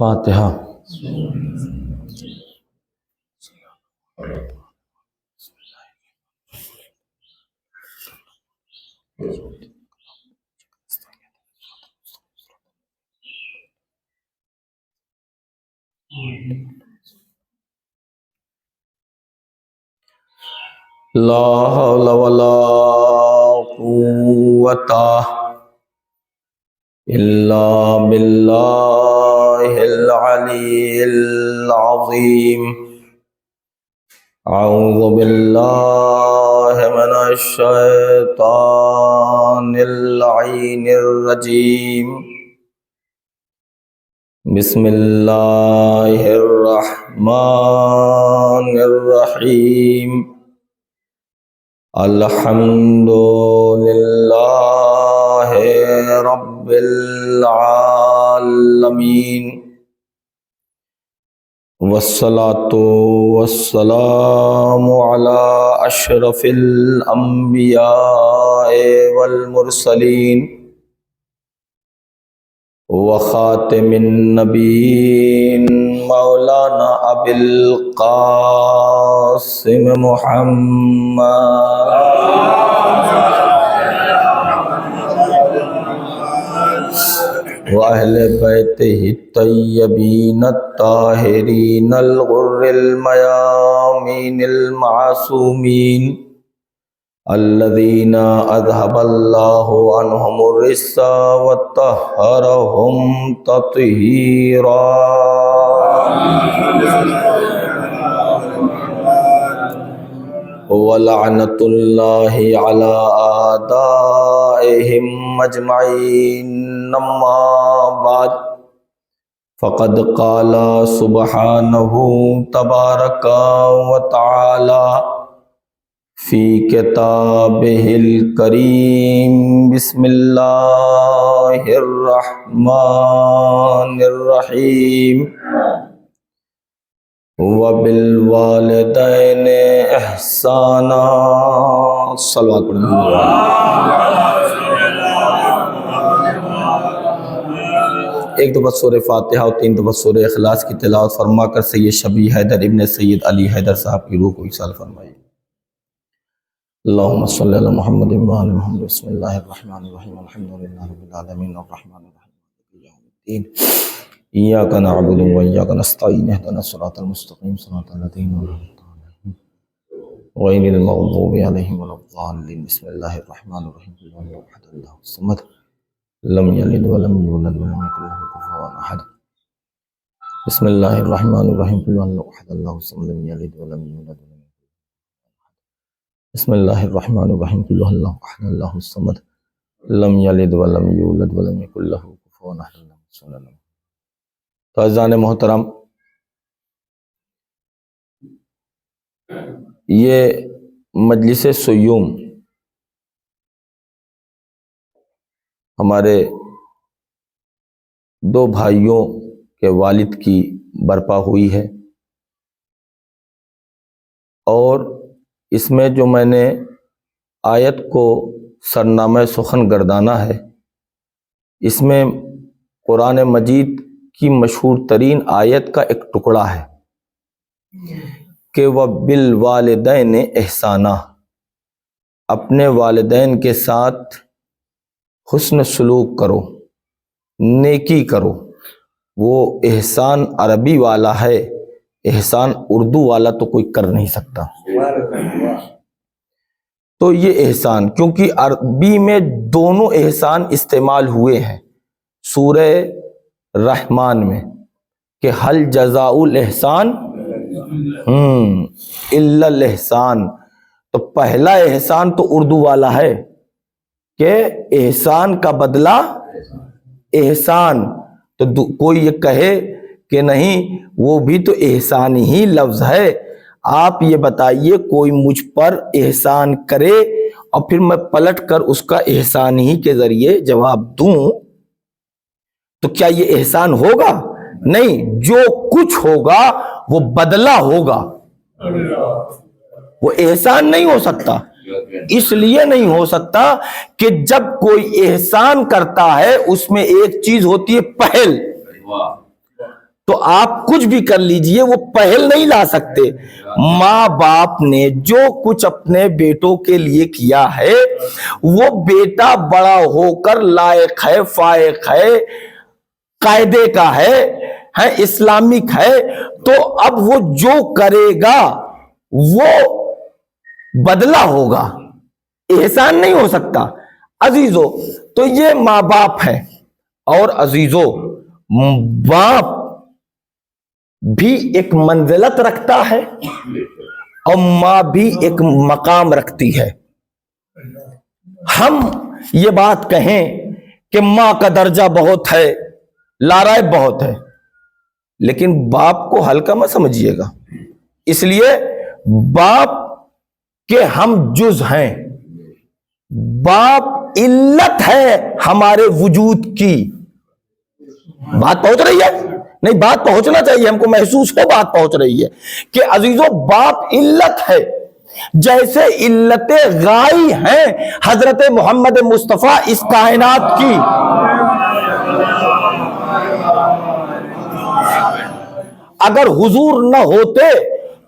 فاتحہ۔ لا حول ولا قوة الا باللہ العلی العظیم۔ اعوذ باللہ من الشیطان اللعین الرجیم۔ بسم اللہ الرحمن الرحیم۔ الحمد للہ رب العالمین، والصلاة والسلام علی اشرف الانبیاء والمرسلین وخاتم النبیین مولانا ابی القاسم محمد وأہل بیتہ الطیبین الطاہرین الغر المیامین المعصومین الذین اذھب اللہ عنہم الرجس وطہرہم تطہیرا۔ وَلَعْنَةُ اللَّهِ عَلَىٰ أَعْدَائِهِمْ أَجْمَعِينَ۔ أَمَّا بَعْدُ فَقَدْ قَالَ سُبْحَانَهُ تَبَارَكَ وَتَعَالَىٰ فِي كِتَابِهِ الْكَرِيمِ۔ بسم اللہ الرحمن الرحیم۔ وَبِالْوَالِدَيْنِ إِحْسَانًا۔ صلوات پڑھیں۔ ایک دفعہ سورہ فاتحہ اور 3 دفعہ سورہ اخلاص کی تلاوت فرما کر سید شبیہ حیدر ابن سید علی حیدر صاحب کی روح کو ایصال فرمائیے۔ اللہم صلی علی محمد وعلی محمد۔ بسم اللہ الرحمن الرحیم۔ الحمدللہ رب العالمین الرحمن الرحیم مالک یوم الدین۔ ایاک نعبد و ایاک نستعین اہدنا الصراط المستقیم صراط الذین انعمت علیہم غیر المغضوب علیہم ولا الضالین۔ بسم اللہ الرحمن الرحیم۔ قل هو اللہ احد اللہ الصمد لم یلد ولم یولد ولم یکن له کفوا احد۔ بسم اللہ الرحمن الرحیم۔ قل هو اللہ احد اللہ الصمد لم یلد ولم یولد ولم یکن له کفوا احد۔ بسم اللہ الرحمن الرحیم۔ قل هو اللہ احد اللہ الصمد لم یلد ولم یولد ولم یکن له کفوا احد۔ صلی اللہ۔ تو عزیزان محترم، یہ مجلس سیوم ہمارے 2 بھائیوں کے والد کی برپا ہوئی ہے، اور اس میں جو میں نے آیت کو سرنامہ سخن گردانا ہے، اس میں قرآن مجید کی مشہور ترین آیت کا ایک ٹکڑا ہے کہ وَبِالْوَالِدَيْنِ إِحْسَانًا، اپنے والدین کے ساتھ حسن سلوک کرو، نیکی کرو۔ وہ احسان عربی والا ہے، احسان اردو والا تو کوئی کر نہیں سکتا۔ تو یہ احسان، کیونکہ عربی میں دونوں احسان استعمال ہوئے ہیں سورہ رحمان میں کہ حل جزاء الاحسان الا الاحسان۔ تو پہلا احسان تو اردو والا ہے کہ احسان کا بدلہ احسان، تو کوئی یہ کہے کہ نہیں وہ بھی تو احسان ہی لفظ ہے، آپ یہ بتائیے کوئی مجھ پر احسان کرے اور پھر میں پلٹ کر اس کا احسان ہی کے ذریعے جواب دوں تو کیا یہ احسان ہوگا؟ نہیں، جو کچھ ہوگا وہ بدلہ ہوگا، وہ احسان نہیں ہو سکتا۔ اس لیے نہیں ہو سکتا کہ جب کوئی احسان کرتا ہے اس میں ایک چیز ہوتی ہے پہل، تو آپ کچھ بھی کر لیجئے وہ پہل نہیں لا سکتے۔ ماں باپ نے جو کچھ اپنے بیٹوں کے لیے کیا ہے وہ بیٹا بڑا ہو کر لائق ہے، فائق ہے، قاعدے کا ہے، اسلامک ہے، تو اب وہ جو کرے گا وہ بدلہ ہوگا، احسان نہیں ہو سکتا۔ عزیزو تو یہ ماں باپ ہے، اور عزیزو باپ بھی ایک منزلت رکھتا ہے اور ماں بھی ایک مقام رکھتی ہے۔ ہم یہ بات کہیں کہ ماں کا درجہ بہت ہے، لارائب بہت ہے، لیکن باپ کو ہلکا مت سمجھیے گا، اس لیے باپ کے ہم جز ہیں، باپ علت ہے ہمارے وجود کی۔ بات پہنچ رہی ہے؟ نہیں، بات پہنچنا چاہیے، ہم کو محسوس ہو بات پہنچ رہی ہے کہ عزیزو باپ علت ہے، جیسے علت غائی ہیں حضرت محمد مصطفیٰ اس کائنات کی۔ اگر حضور نہ ہوتے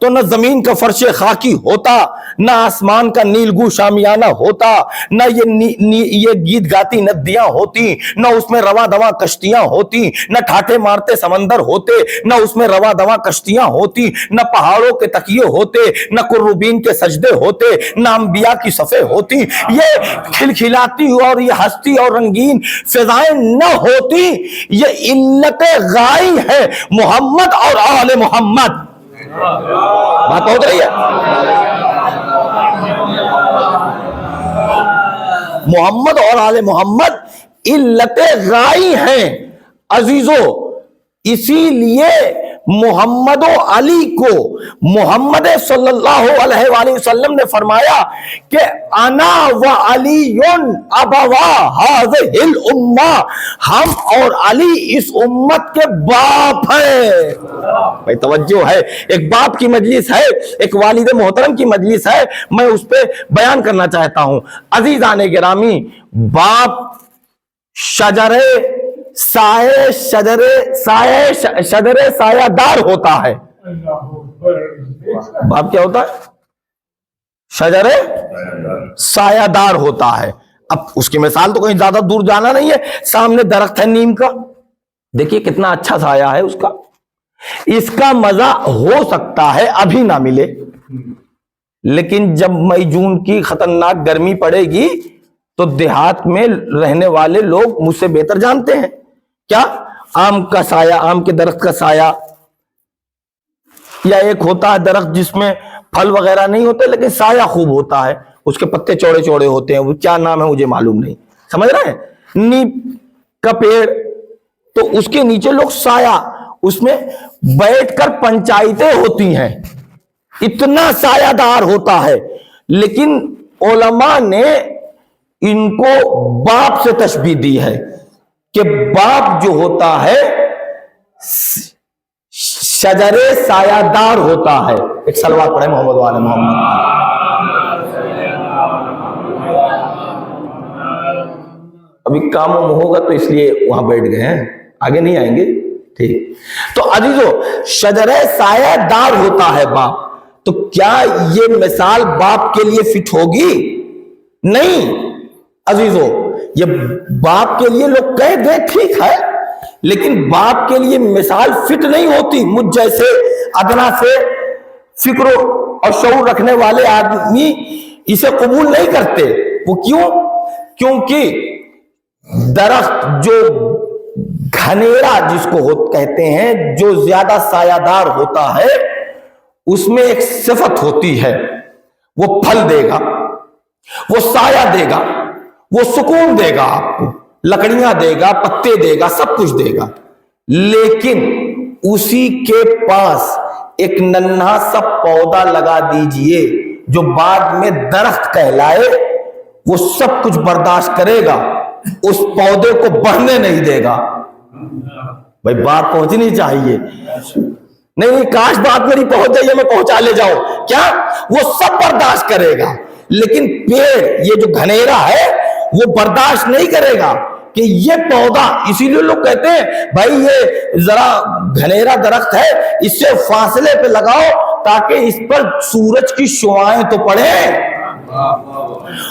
تو نہ زمین کا فرش خاکی ہوتا، نہ آسمان کا نیلگو شامیانہ ہوتا، نہ یہ گیت گاتی ندیاں ہوتی، نہ اس میں رواں دواں کشتیاں ہوتی، نہ ٹھاٹھے مارتے سمندر ہوتے، نہ اس میں رواں دواں کشتیاں ہوتی، نہ پہاڑوں کے تکیے ہوتے، نہ قربین کے سجدے ہوتے، نہ انبیاء کی صفیں ہوتی، یہ کھلکھلاتی اور یہ ہستی اور رنگین فضائیں نہ ہوتی۔ یہ علت غائی ہے محمد اور آل محمد۔ بات پہنچ رہی ہے؟ محمد اور آل محمد علت غائی ہیں عزیزو، اسی لیے محمد و علی کو محمد صلی اللہ علیہ وآلہ وسلم نے فرمایا کہ انا و علی ابوا هذه الامہ، ہم اور علی اس امت کے باپ ہیں۔ بھائی توجہ ہے، ایک باپ کی مجلس ہے، ایک والد محترم کی مجلس ہے، میں اس پہ بیان کرنا چاہتا ہوں۔ عزیزان گرامی، باپ شجر سایہ دار ہوتا ہے۔ باپ کیا ہوتا ہے؟ شجر سایہ دار ہوتا ہے۔ اب اس کی مثال تو کہیں زیادہ دور جانا نہیں ہے، سامنے درخت ہے نیم کا، دیکھیے کتنا اچھا سایہ ہے اس کا، اس کا مزہ ہو سکتا ہے ابھی نہ ملے، لیکن جب مئی جون کی خطرناک گرمی پڑے گی تو دیہات میں رہنے والے لوگ مجھ سے بہتر جانتے ہیں کیا آم کا سایہ، آم کے درخت کا سایہ، یا ایک ہوتا ہے درخت جس میں پھل وغیرہ نہیں ہوتے لیکن سایہ خوب ہوتا ہے، اس کے پتے چوڑے چوڑے ہوتے ہیں، وہ کیا نام ہے مجھے معلوم نہیں، سمجھ رہے ہیں؟ نیم کا پیڑ، تو اس کے نیچے لوگ سایہ، اس میں بیٹھ کر پنچایتیں ہوتی ہیں، اتنا سایہ دار ہوتا ہے، لیکن علماء نے ان کو باپ سے تشبیہ دی ہے کہ باپ جو ہوتا ہے شجر سایہ دار ہوتا ہے۔ ایک صلوات پڑھیں محمد وآل محمد۔ ابھی کام ہوگا تو اس لیے وہاں بیٹھ گئے ہیں، آگے نہیں آئیں گے، ٹھیک؟ تو عزیزو شجر سایہ دار ہوتا ہے باپ، تو کیا یہ مثال باپ کے لیے فٹ ہوگی؟ نہیں عزیزو، یہ باپ کے لیے لوگ کہہ دیں ٹھیک ہے، لیکن باپ کے لیے مثال فٹ نہیں ہوتی۔ مجھ جیسے ادنا سے فکر اور شعور رکھنے والے آدمی اسے قبول نہیں کرتے۔ وہ کیوں؟ کیونکہ درخت جو گھنیرا جس کو کہتے ہیں، جو زیادہ سایہ دار ہوتا ہے، اس میں ایک صفت ہوتی ہے، وہ پھل دے گا، وہ سایہ دے گا، وہ سکون دے گا، آپ کو لکڑیاں دے گا، پتے دے گا، سب کچھ دے گا، لیکن اسی کے پاس ایک ننھا سا پودا لگا دیجئے جو بعد میں درخت کہلائے، وہ سب کچھ برداشت کرے گا، اس پودے کو بڑھنے نہیں دے گا۔ بھائی بات پہنچنی چاہیے، نہیں کاش بات میری پہنچ جائیے، میں پہنچا لے جاؤں، کیا وہ سب برداشت کرے گا، لیکن پیڑ یہ جو گھنیرا ہے وہ برداشت نہیں کرے گا، کہ یہ پودا، اسی لیے لوگ کہتے ہیں بھائی یہ ذرا گھنیرا درخت ہے، اس سے فاصلے پہ لگاؤ تاکہ اس پر سورج کی شعاعیں تو پڑیں،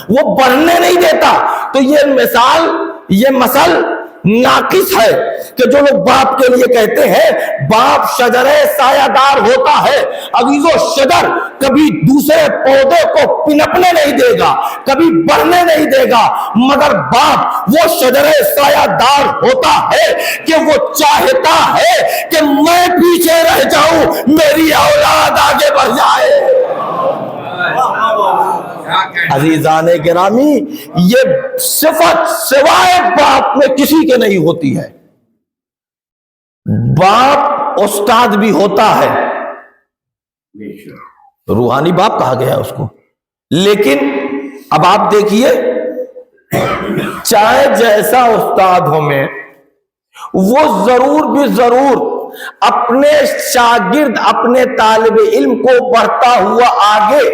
وہ بڑھنے نہیں دیتا۔ تو یہ مثل ناقص ہے کہ جو لوگ باپ کے لیے کہتے ہیں باپ شجر سایہ دار ہوتا ہے۔ عزیزو، شجر کبھی دوسرے پودے کو پنپنے نہیں دے گا، کبھی بڑھنے نہیں دے گا، مگر باپ وہ شجر سایہ دار ہوتا ہے کہ وہ چاہتا ہے کہ میں پیچھے رہ جاؤں، میری اولاد آگے بڑھ جائے۔ عزیزان گرامی، یہ صفت سوائے باپ میں کسی کے نہیں ہوتی ہے۔ باپ استاد بھی ہوتا ہے، روحانی باپ کہا گیا اس کو، لیکن اب آپ دیکھیے چاہے جیسا استاد ہو میں، وہ ضرور اپنے شاگرد، اپنے طالب علم کو بڑھتا ہوا آگے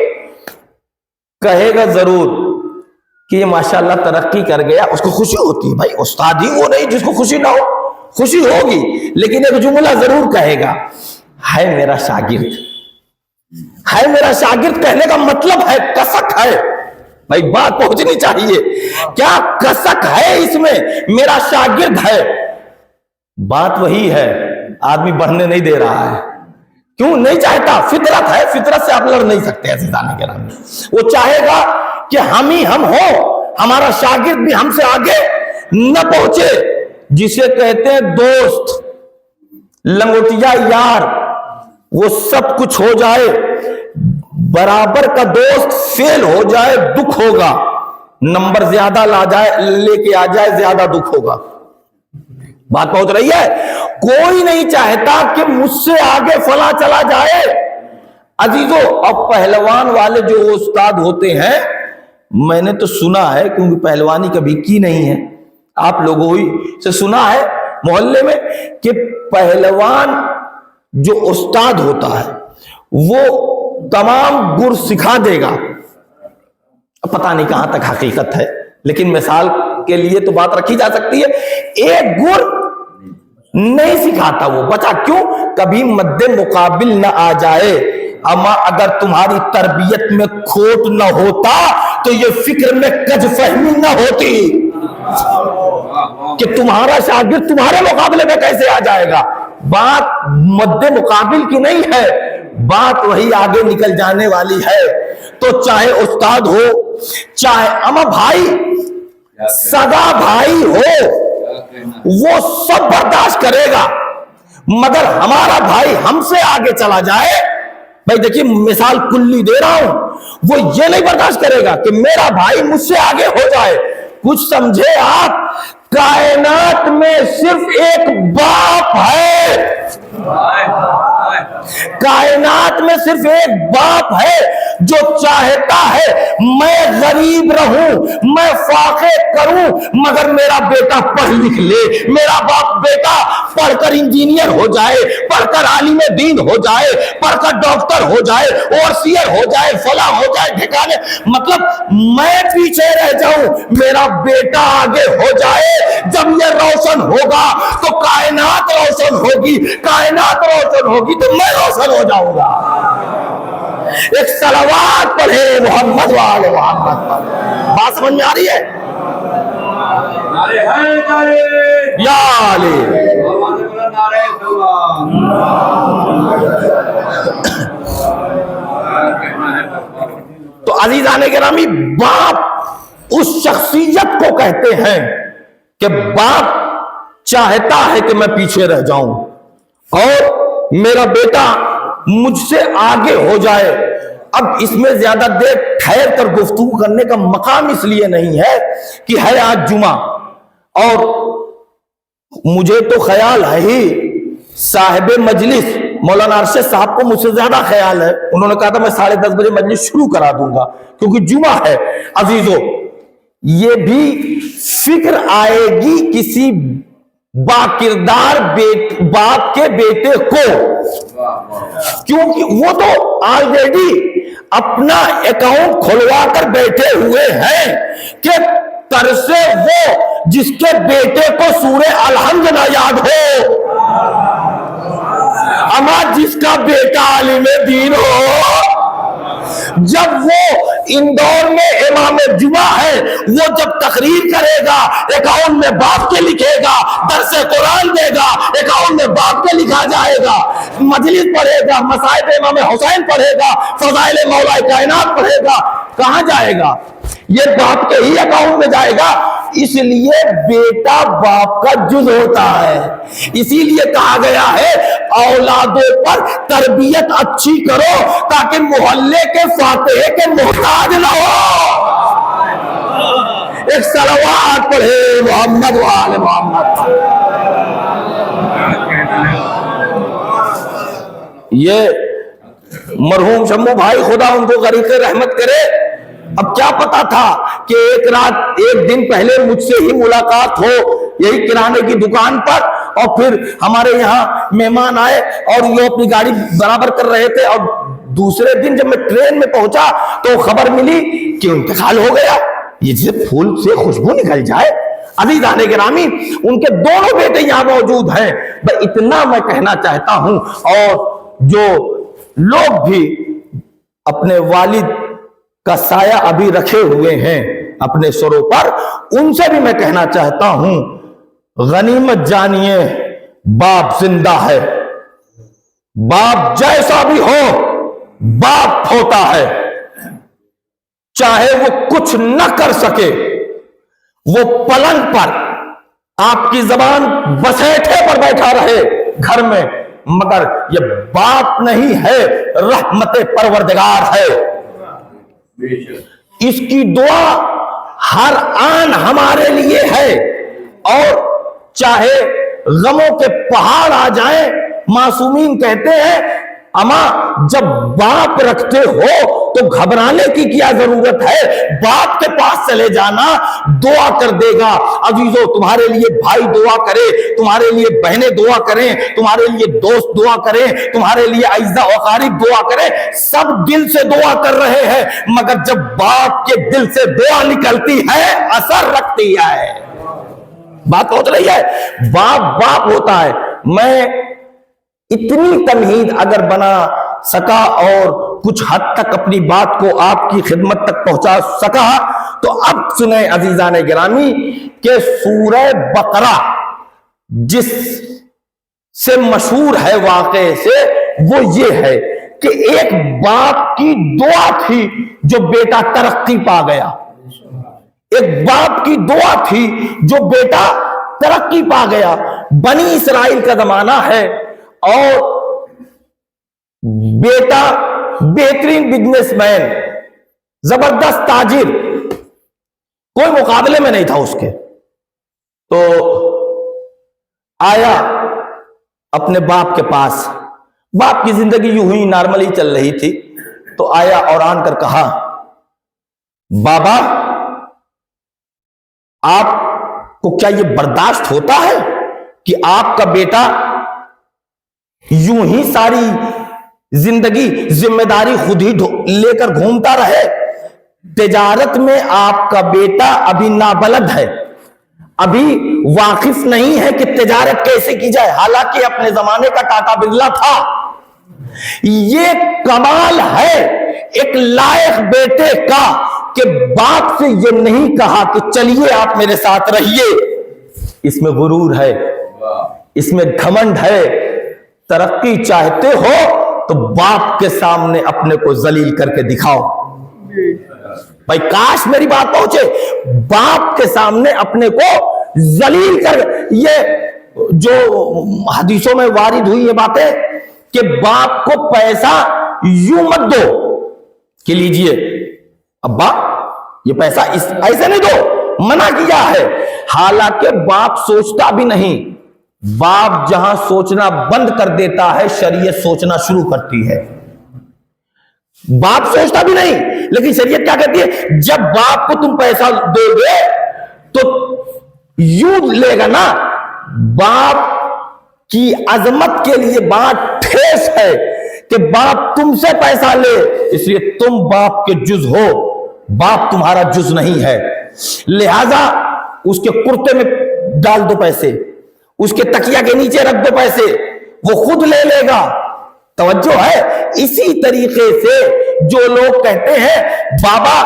کہے گا ضرور کہ یہ ماشاءاللہ ترقی کر گیا، اس کو خوشی ہوتی ہے۔ بھائی استاد ہی وہ نہیں جس کو خوشی نہ ہو، خوشی ہوگی، لیکن ایک جملہ ضرور کہے گا، ہے میرا شاگرد، ہے میرا شاگرد۔ کہنے کا مطلب ہے کسک ہے، بھائی بات پہنچنی چاہیے، کیا کسک ہے اس میں، میرا شاگرد ہے۔ بات وہی ہے، آدمی بڑھنے نہیں دے رہا ہے، کیوں نہیں چاہتا؟ فطرت ہے، فطرت سے آپ لڑ نہیں سکتے عزیزان گرامی۔ وہ چاہے گا کہ ہم ہی ہم ہو، ہمارا شاگرد بھی ہم سے آگے نہ پہنچے۔ جسے کہتے ہیں دوست، لنگوٹیا یار، وہ سب کچھ ہو جائے، برابر کا دوست فیل ہو جائے دکھ ہوگا، نمبر زیادہ لے کے آ جائے زیادہ دکھ ہوگا۔ بات پہنچ رہی ہے؟ کوئی نہیں چاہتا کہ مجھ سے آگے فلاں چلا جائے۔ عزیزو، اب پہلوان والے جو استاد ہوتے ہیں، میں نے تو سنا ہے، کیونکہ پہلوانی کبھی کی نہیں ہے، آپ لوگوں ہی سے سنا ہے محلے میں، کہ پہلوان جو استاد ہوتا ہے وہ تمام گر سکھا دے گا۔ پتہ نہیں کہاں تک حقیقت ہے، لیکن مثال کے لیے تو بات رکھی جا سکتی ہے۔ ایک گر نہیں سکھاتا وہ بچہ، کیوں؟ کبھی مد مقابل نہ آ جائے۔ اما اگر تمہاری تربیت میں کھوٹ نہ ہوتا تو یہ فکر میں کج فہمی نہ ہوتی کہ تمہارا شاگرد تمہارے مقابلے میں کیسے آ جائے گا۔ بات مد مقابل کی نہیں ہے، بات وہی آگے نکل جانے والی ہے۔ تو چاہے استاد ہو، چاہے اما بھائی، سگا بھائی ہو، وہ سب برداشت کرے گا، مگر ہمارا بھائی ہم سے آگے چلا جائے، بھائی دیکھیے مثال کلی دے رہا ہوں، وہ یہ نہیں برداشت کرے گا کہ میرا بھائی مجھ سے آگے ہو جائے۔ کچھ سمجھے آپ؟ کائنات میں صرف ایک باپ ہے، کائنات میں صرف ایک باپ ہے جو چاہتا ہے میں غریب رہوں، میں فاقے کروں، مگر میرا بیٹا پڑھ لکھ لے، میرا باپ بیٹا پڑھ کر انجینئر ہو جائے، پڑھ کر عالم دین ہو جائے، پڑھ کر ڈاکٹر ہو جائے، اوورسیئر ہو جائے، فلاں ہو جائے، ٹھکانے، مطلب میں پیچھے رہ جاؤں، میرا بیٹا آگے ہو جائے۔ جب یہ روشن ہوگا تو کائنات روشن ہوگی، کائنات روشن ہوگی تو میں روشن ہو جاؤں گا۔ ایک صلوات پڑھے محمد والے محمد پر۔ بات سمجھ میں آ رہی ہے؟ یا علی تو عزیزان گرامی، باپ اس شخصیت کو کہتے ہیں کہ باپ چاہتا ہے کہ میں پیچھے رہ جاؤں اور میرا بیٹا مجھ سے آگے ہو جائے۔ اب اس میں زیادہ دیر ٹھہر کر گفتگو کرنے کا مقام اس لیے نہیں ہے کہ ہے آج جمعہ، اور مجھے تو خیال ہے ہی صاحب مجلس مولانا ارشد صاحب کو مجھ سے زیادہ خیال ہے، انہوں نے کہا تھا میں 10:30 بجے مجلس شروع کرا دوں گا کیونکہ جمعہ ہے۔ عزیزو، یہ بھی فکر آئے گی کسی باکردار باپ کے بیٹے کو، کیونکہ وہ تو آلریڈی اپنا اکاؤنٹ کھلوا کر بیٹھے ہوئے ہیں کہ ترسے وہ جس کے بیٹے کو سورہ الحمد نہ یاد ہو، اما جس کا بیٹا عالم دین ہو۔ جب وہ اندور میں امام جمعہ ہے، وہ جب تقریر کرے گا اکاؤنٹ میں باپ کے لکھے گا، درس قرآن دے گا اکاؤنٹ میں باپ کے لکھا جائے گا، مجلس پڑھے گا، مصائب امام حسین پڑھے گا، فضائل مولا کائنات پڑھے گا، کہاں جائے گا؟ یہ باپ کے ہی اکاؤنٹ میں جائے گا۔ اس لیے بیٹا باپ کا جز ہوتا ہے، اسی لیے کہا گیا ہے اولادوں پر تربیت اچھی کرو تاکہ محلے کے فاتحے کے محتاج نہ ہو۔ ایک صلوات پڑھے محمد و آل محمد۔ یہ مرحوم شمو بھائی خدا ان کو غریق رحمت کرے، اب کیا پتا تھا کہ ایک دن پہلے مجھ سے ہی ملاقات ہو یہی کرانے کی دکان پر، اور پھر ہمارے یہاں مہمان آئے اور یہ اپنی گاڑی برابر کر رہے تھے، اور دوسرے دن جب میں ٹرین میں پہنچا تو خبر ملی کہ انتقال ہو گیا۔ یہ جسے پھول سے خوشبو نکل جائے۔ عزیزان گرامی، ان کے دونوں بیٹے یہاں موجود ہیں۔ اتنا میں کہنا چاہتا ہوں، اور جو لوگ بھی اپنے والد کا سایہ ابھی رکھے ہوئے ہیں اپنے سروں پر، ان سے بھی میں کہنا چاہتا ہوں غنیمت جانیے باپ زندہ ہے، باپ جیسا بھی ہو باپ ہوتا ہے، چاہے وہ کچھ نہ کر سکے، وہ پلنگ پر آپ کی زبان بسیٹھے پر بیٹھا رہے گھر میں، مگر یہ باپ نہیں ہے، رحمت پروردگار ہے۔ اس کی دعا ہر آن ہمارے لیے ہے، اور چاہے غموں کے پہاڑ آ جائیں، معصومین کہتے ہیں اما جب باپ رکھتے ہو تو گھبرانے کی کیا ضرورت ہے، باپ کے پاس چلے جانا، دعا کر دے گا۔ عزیزو، تمہارے لیے بھائی دعا کرے، تمہارے لیے بہنیں دعا کریں، تمہارے لیے دوست دعا کریں، تمہارے لیے اعزاء و اقارب دعا کریں، سب دل سے دعا کر رہے ہیں، مگر جب باپ کے دل سے دعا نکلتی ہے اثر رکھتی ہے۔ بات ہوت رہی ہے، باپ باپ ہوتا ہے۔ میں اتنی تمہید اگر بنا سکا اور کچھ حد تک اپنی بات کو آپ کی خدمت تک پہنچا سکا، تو اب سنیں عزیزان گرامی کہ سورہ بقرہ جس سے مشہور ہے واقعے سے، وہ یہ ہے کہ ایک باپ کی دعا تھی جو بیٹا ترقی پا گیا، ایک باپ کی دعا تھی جو بیٹا ترقی پا گیا۔ بنی اسرائیل کا زمانہ ہے، اور بیٹا بہترین بزنس مین، زبردست تاجر، کوئی مقابلے میں نہیں تھا اس کے، تو آیا اپنے باپ کے پاس، باپ کی زندگی یوں ہی نارملی چل رہی تھی، تو آیا اور آن کر کہا بابا آپ کو کیا یہ برداشت ہوتا ہے کہ آپ کا بیٹا یوں ہی ساری زندگی ذمہ داری خود ہی لے کر گھومتا رہے؟ تجارت میں آپ کا بیٹا ابھی نابلد ہے، ابھی واقف نہیں ہے کہ تجارت کیسے کی جائے، حالانکہ اپنے زمانے کا ٹاٹا برلا تھا۔ یہ کمال ہے ایک لائق بیٹے کا کہ باپ سے یہ نہیں کہا کہ چلیے آپ میرے ساتھ رہیے۔ اس میں غرور ہے، اس میں گھمنڈ ہے۔ ترقی چاہتے ہو تو باپ کے سامنے اپنے کو ذلیل کر کے دکھاؤ۔ بھائی کاش میری بات پہنچے، باپ کے سامنے اپنے کو ذلیل کر، یہ جو حدیثوں میں وارد ہوئی یہ باتیں کہ باپ کو پیسہ یوں مت دو کہ لیجئے ابا یہ پیسہ ایسے نہیں دو، منع کیا ہے۔ حالانکہ باپ سوچتا بھی نہیں، باپ جہاں سوچنا بند کر دیتا ہے شریعت سوچنا شروع کرتی ہے۔ باپ سوچتا بھی نہیں، لیکن شریعت کیا کہتی ہے، جب باپ کو تم پیسہ دو گے تو یوں لے گا نا، باپ کی عظمت کے لیے بات ٹھیس ہے کہ باپ تم سے پیسہ لے، اس لیے تم باپ کے جز ہو، باپ تمہارا جز نہیں ہے۔ لہذا اس کے کرتے میں ڈال دو پیسے، اس کے تکیا کے نیچے رکھ دو پیسے، وہ خود لے لے گا۔ توجہ ہے؟ اسی طریقے سے جو لوگ کہتے ہیں بابا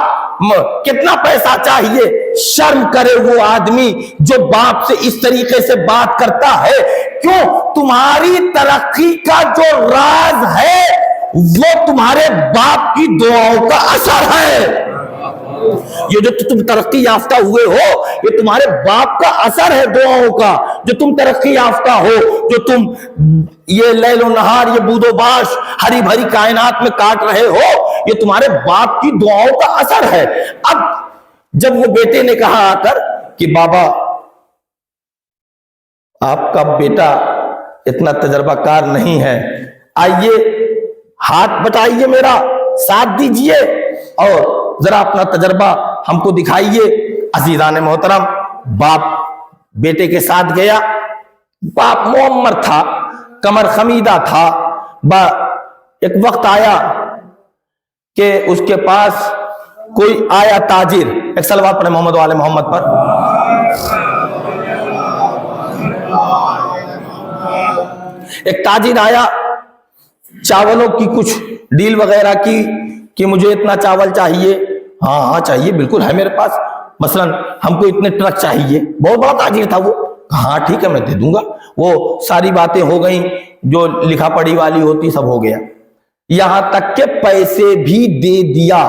کتنا پیسہ چاہیے، شرم کرے وہ آدمی جو باپ سے اس طریقے سے بات کرتا ہے۔ کیوں؟ تمہاری ترقی کا جو راز ہے وہ تمہارے باپ کی دعاؤں کا اثر ہے۔ یہ جو تم ترقی یافتہ ہوئے ہو یہ تمہارے باپ کا اثر ہے، دعاؤں کا۔ جو تم ترقی یافتہ ہو، جو تم یہ لیل و نہار، یہ بود و باش ہری بھری کائنات میں کاٹ رہے ہو، یہ تمہارے باپ کی دعاؤں کا اثر ہے۔ اب جب وہ بیٹے نے کہا آ کر کہ بابا آپ کا بیٹا اتنا تجربہ کار نہیں ہے، آئیے ہاتھ بٹائیے، میرا ساتھ دیجئے اور ذرا اپنا تجربہ ہم کو دکھائیے۔ عزیزان محترم، باپ بیٹے کے ساتھ گیا۔ باپ معمر تھا، کمر خمیدہ تھا۔ ایک وقت آیا کہ اس کے پاس کوئی آیا تاجر، ایک صلوات پڑھے محمد و آل محمد پر۔ ایک تاجر آیا، چاولوں کی کچھ ڈیل وغیرہ کی کہ مجھے اتنا چاول چاہیے۔ ہاں چاہیے، بالکل ہے میرے پاس، مثلا ہم کو اتنے ٹرک چاہیے۔ بہت بڑا تاجر تھا وہ۔ ہاں ٹھیک ہے میں دے دوں گا۔ وہ ساری باتیں ہو گئیں جو لکھا پڑھی والی ہوتی، سب ہو گیا، یہاں تک کہ پیسے بھی دے دیا۔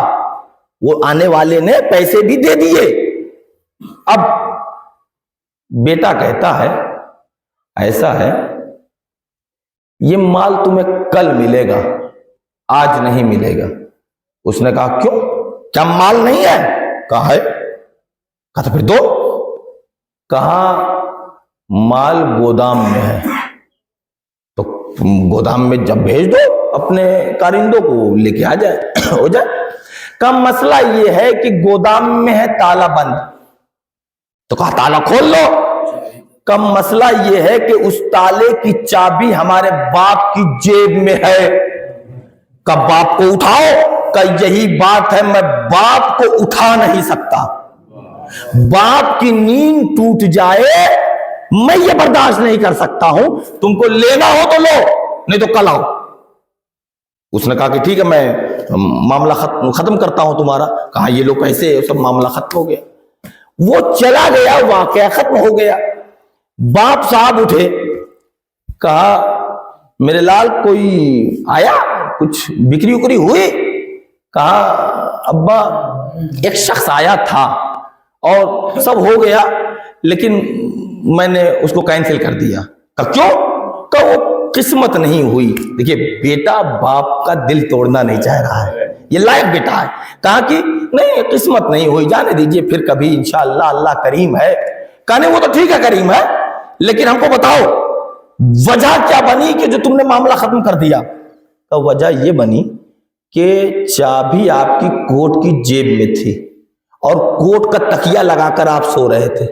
وہ آنے والے نے پیسے بھی دے دیے۔ اب بیٹا کہتا ہے ایسا ہے یہ مال تمہیں کل ملے گا، آج نہیں ملے گا۔ اس نے کہا کیوں؟ کیا مال نہیں ہے؟ کہا ہے۔ کہا تو پھر دو۔ کہا مال گودام میں ہے، تو گودام میں جب بھیج دو اپنے کارندوں کو، لے کے آ جائے، ہو جائے۔ کہا مسئلہ یہ ہے کہ گودام میں ہے تالا بند۔ تو کہا تالا کھول لو۔ کہا مسئلہ یہ ہے کہ اس تالے کی چابی ہمارے باپ کی جیب میں ہے۔ کہا باپ کو اٹھاؤ۔ کہا یہی بات ہے، میں باپ کو اٹھا نہیں سکتا۔ باپ کی نیند ٹوٹ جائے میں یہ برداشت نہیں کر سکتا ہوں۔ تم کو لینا ہو تو لو، نہیں تو کل آؤ۔ اس نے کہا کہ ٹھیک ہے میں معاملہ ختم کرتا ہوں تمہارا۔ کہا یہ لوگ کیسے؟ سب معاملہ ختم ہو گیا۔ وہ چلا گیا، واقعہ ختم ہو گیا۔ باپ صاحب اٹھے، کہا میرے لال کوئی آیا، کچھ بکری اکری ہوئی؟ کہا ابا ایک شخص آیا تھا اور سب ہو گیا، لیکن میں نے اس کو کینسل کر دیا۔ کہا کیوں؟ کہا وہ قسمت نہیں ہوئی۔ دیکھیے بیٹا باپ کا دل توڑنا نہیں چاہ رہا ہے، یہ لائق بیٹا ہے۔ کہا کہ نہیں قسمت نہیں ہوئی، جانے دیجئے پھر کبھی انشاءاللہ، اللہ کریم ہے۔ کہا نہیں وہ تو ٹھیک ہے کریم ہے، لیکن ہم کو بتاؤ وجہ کیا بنی کہ جو تم نے معاملہ ختم کر دیا؟ کہا وجہ یہ بنی کہ چابی آپ کی کوٹ کی جیب میں تھی اور کوٹ کا تکیہ لگا کر آپ سو رہے تھے،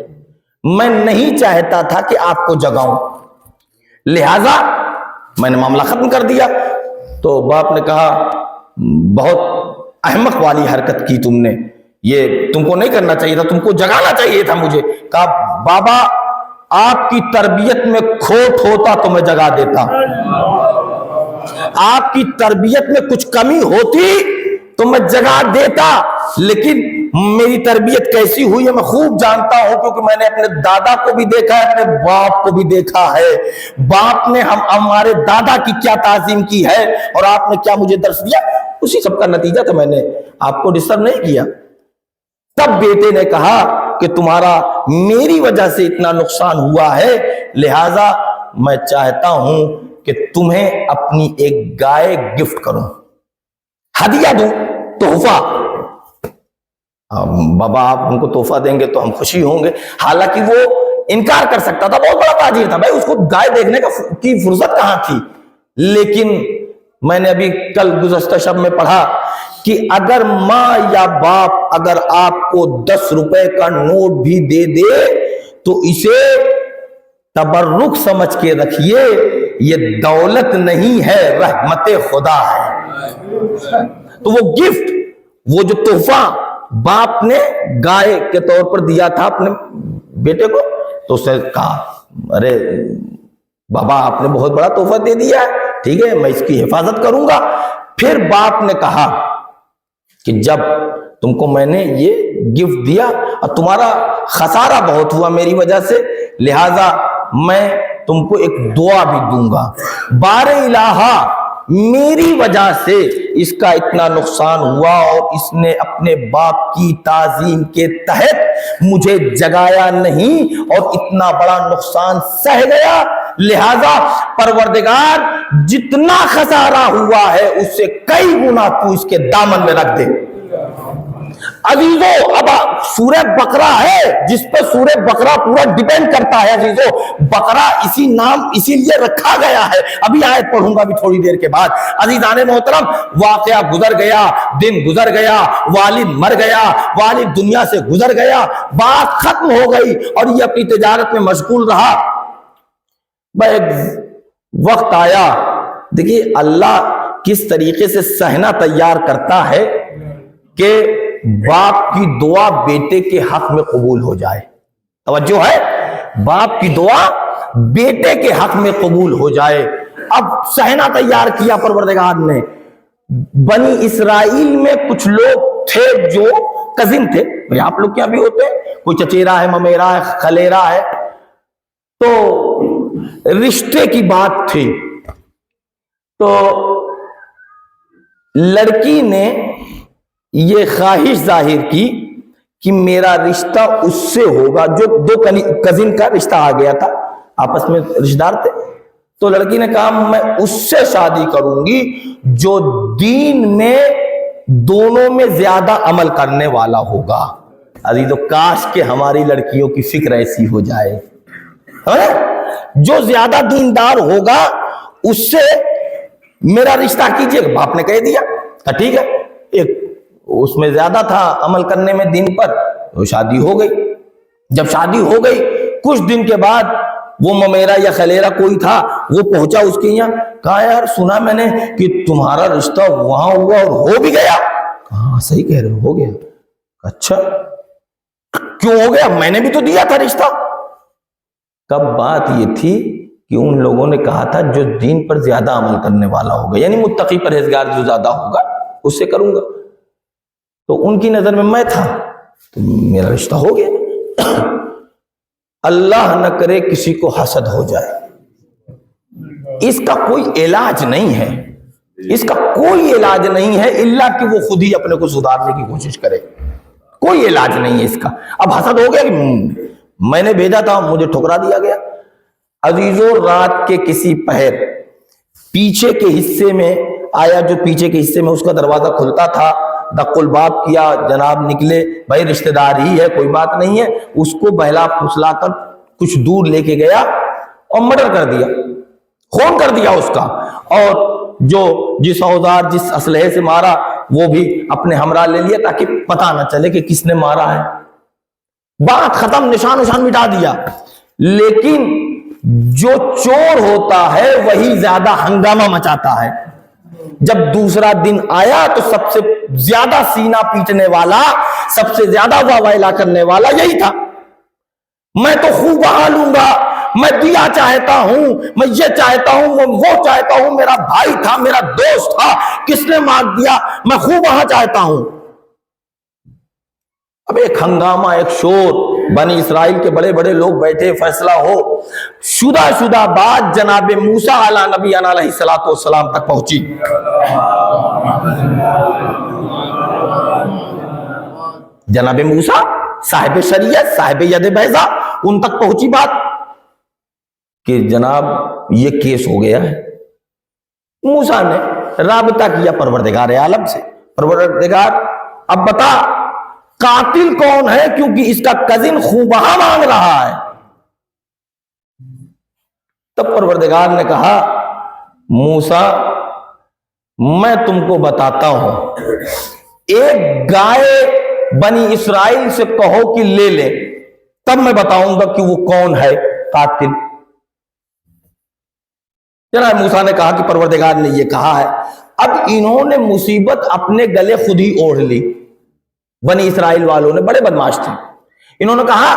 میں نہیں چاہتا تھا کہ آپ کو جگاؤں، لہذا میں نے معاملہ ختم کر دیا۔ تو باپ نے کہا بہت احمق والی حرکت کی تم نے، یہ تم کو نہیں کرنا چاہیے تھا، تم کو جگانا چاہیے تھا مجھے۔ کہا بابا آپ کی تربیت میں کھوٹ ہوتا تو میں جگا دیتا، آپ کی تربیت میں کچھ کمی ہوتی تو میں جگا دیتا، لیکن میری تربیت کیسی ہوئی ہے میں خوب جانتا ہوں، کیونکہ میں نے اپنے دادا کو بھی دیکھا ہے، اپنے باپ کو بھی دیکھا ہے۔ باپ نے ہمارے دادا کی کیا تعظیم کی ہے اور آپ نے کیا مجھے درس دیا، اسی سب کا نتیجہ تھا، میں نے آپ کو ڈسٹرب نہیں کیا۔ تب بیٹے نے کہا کہ تمہارا میری وجہ سے اتنا نقصان ہوا ہے، لہذا میں چاہتا ہوں کہ تمہیں اپنی ایک گائے گفٹ کروں، ہدیہ دوں، تحفہ۔ بابا آپ ہم کو تحفہ دیں گے تو ہم خوشی ہوں گے۔ حالانکہ وہ انکار کر سکتا تھا، بہت بڑا تاجر تھا بھائی، اس کو گائے دیکھنے کی فرصت کہاں تھی، لیکن میں نے ابھی کل گزشتہ شب میں پڑھا کہ اگر ماں یا باپ اگر آپ کو 10 روپے کا نوٹ بھی دے دے تو اسے تبرک سمجھ کے رکھیے، یہ دولت نہیں ہے، رحمت خدا ہے۔ تو وہ گفٹ، وہ جو تحفہ باپ نے گائے کے طور پر دیا تھا اپنے بیٹے کو، تو اس نے کہا ارے بابا آپ نے بہت بڑا تحفہ دے دیا ہے، ٹھیک ہے میں اس کی حفاظت کروں گا۔ پھر باپ نے کہا کہ جب تم کو میں نے یہ گفٹ دیا اور تمہارا خسارہ بہت ہوا میری وجہ سے، لہذا میں تم کو ایک دعا بھی دوں گا، بار الہا میری وجہ سے اس کا اتنا نقصان ہوا اور اس نے اپنے باپ کی تعظیم کے تحت مجھے جگایا نہیں اور اتنا بڑا نقصان سہ گیا، لہذا پروردگار جتنا خسارہ ہوا ہے اس سے کئی گنا تو اس کے دامن میں رکھ دے۔ عزیزو اب سورہ بقرہ ہے جس پہ سورہ بقرہ پورا ڈیپینڈ کرتا ہے۔ عزیزو بقرہ اسی نام اسی لیے رکھا گیا ہے، ابھی آیت پڑھوں گا بھی تھوڑی دیر کے بعد۔ عزیزان محترم واقعہ گزر گیا، دن گزر گیا، والد مر گیا، والد دنیا سے گزر گیا، بات ختم ہو گئی اور یہ اپنی تجارت میں مشغول رہا۔ ایک وقت آیا، دیکھیے اللہ کس طریقے سے صحنہ تیار کرتا ہے کہ باپ کی دعا بیٹے کے حق میں قبول ہو جائے۔ توجہ ہے، باپ کی دعا بیٹے کے حق میں قبول ہو جائے۔ اب صحنہ تیار کیا پروردگار نے۔ بنی اسرائیل میں کچھ لوگ تھے جو کزن تھے، آپ لوگ کیا بھی ہوتے ہیں، کوئی چچیرا ہے، ممیرا ہے، خلیرا ہے، تو رشتے کی بات تھی۔ تو لڑکی نے یہ خواہش ظاہر کی کہ میرا رشتہ اس سے ہوگا، جو دو کزن کا رشتہ آ گیا تھا، آپس میں رشتہ دار تھے۔ تو لڑکی نے کہا میں اس سے شادی کروں گی جو دین میں دونوں میں زیادہ عمل کرنے والا ہوگا۔ عزیزو کاش کہ ہماری لڑکیوں کی فکر ایسی ہو جائے، جو زیادہ دیندار ہوگا اس سے میرا رشتہ کیجئے۔ باپ نے کہہ دیا ٹھیک ہے، ایک اس میں زیادہ تھا عمل کرنے میں دین پر، تو شادی ہو گئی۔ جب شادی ہو گئی کچھ دن کے بعد وہ ممیرا یا خلیرا کوئی تھا، وہ پہنچا اس کے یہاں، کہا یار سنا میں نے کہ تمہارا رشتہ وہاں ہوا اور ہو بھی گیا۔ کہا صحیح کہہ رہے ہو گیا۔ اچھا کیوں ہو گیا، میں نے بھی تو دیا تھا رشتہ۔ کب بات یہ تھی کہ ان لوگوں نے کہا تھا جو دین پر زیادہ عمل کرنے والا ہوگا، یعنی متقی پرہیزگار جو زیادہ ہوگا اس سے کروں گا۔ تو ان کی نظر میں میں تھا تو میرا رشتہ ہو گیا۔ اللہ نہ کرے کسی کو حسد ہو جائے، اس کا کوئی علاج نہیں ہے، اس کا کوئی علاج نہیں ہے الا کہ وہ خود ہی اپنے کو سدھارنے کی کوشش کرے، کوئی علاج نہیں ہے اس کا۔ اب حسد ہو گیا کہ میں نے بھیجا تھا مجھے ٹھکرا دیا گیا۔ عزیزو رات کے کسی پہر پیچھے کے حصے میں آیا، جو پیچھے کے حصے میں اس کا دروازہ کھلتا تھا، دق الباب کیا، جناب نکلے، بھائی رشتہ دار ہی ہے کوئی بات نہیں ہے، اس کو بہلا پھسلا کر کچھ دور لے کے گیا اور مرڈر کر دیا، خون کر دیا اس کا، اور جو جس اوزار جس اسلحے سے مارا وہ بھی اپنے ہمراہ لے لیا تاکہ پتہ نہ چلے کہ کس نے مارا ہے۔ بات ختم، نشان مٹا دیا۔ لیکن جو چور ہوتا ہے وہی زیادہ ہنگامہ مچاتا ہے۔ جب دوسرا دن آیا تو سب سے زیادہ سینہ پیٹنے والا، سب سے زیادہ واویلا کرنے والا یہی تھا۔ میں تو خوب بہا لوں گا، میں دیا چاہتا ہوں، میں یہ چاہتا ہوں، میں وہ چاہتا ہوں، میرا بھائی تھا، میرا دوست تھا، کس نے مار دیا، میں خوب بہا چاہتا ہوں۔ اب ایک ہنگامہ، ایک شور، بنی اسرائیل کے بڑے بڑے لوگ بیٹھے، فیصلہ ہو، شدہ بات جناب موسیٰ علیہ نبی علیہ السلام تک پہنچی۔ جناب موسیٰ صاحب شریعت، صاحب ید بیضا، ان تک پہنچی بات کہ جناب یہ کیس ہو گیا ہے۔ موسیٰ نے رابطہ کیا پروردگار عالم سے، پروردگار اب بتا قاتل کون ہے، کیونکہ اس کا کزن خوبہا مانگ رہا ہے۔ تب پروردگار نے کہا موسیٰ میں تم کو بتاتا ہوں، ایک گائے بنی اسرائیل سے کہو کہ لے لے، تب میں بتاؤں گا کہ وہ کون ہے قاتل۔ جناب موسیٰ نے کہا کہ پروردگار نے یہ کہا ہے۔ اب انہوں نے مصیبت اپنے گلے خود ہی اوڑھ لی۔ بنی اسرائیل والوں نے بڑے بدماش تھے، انہوں نے کہا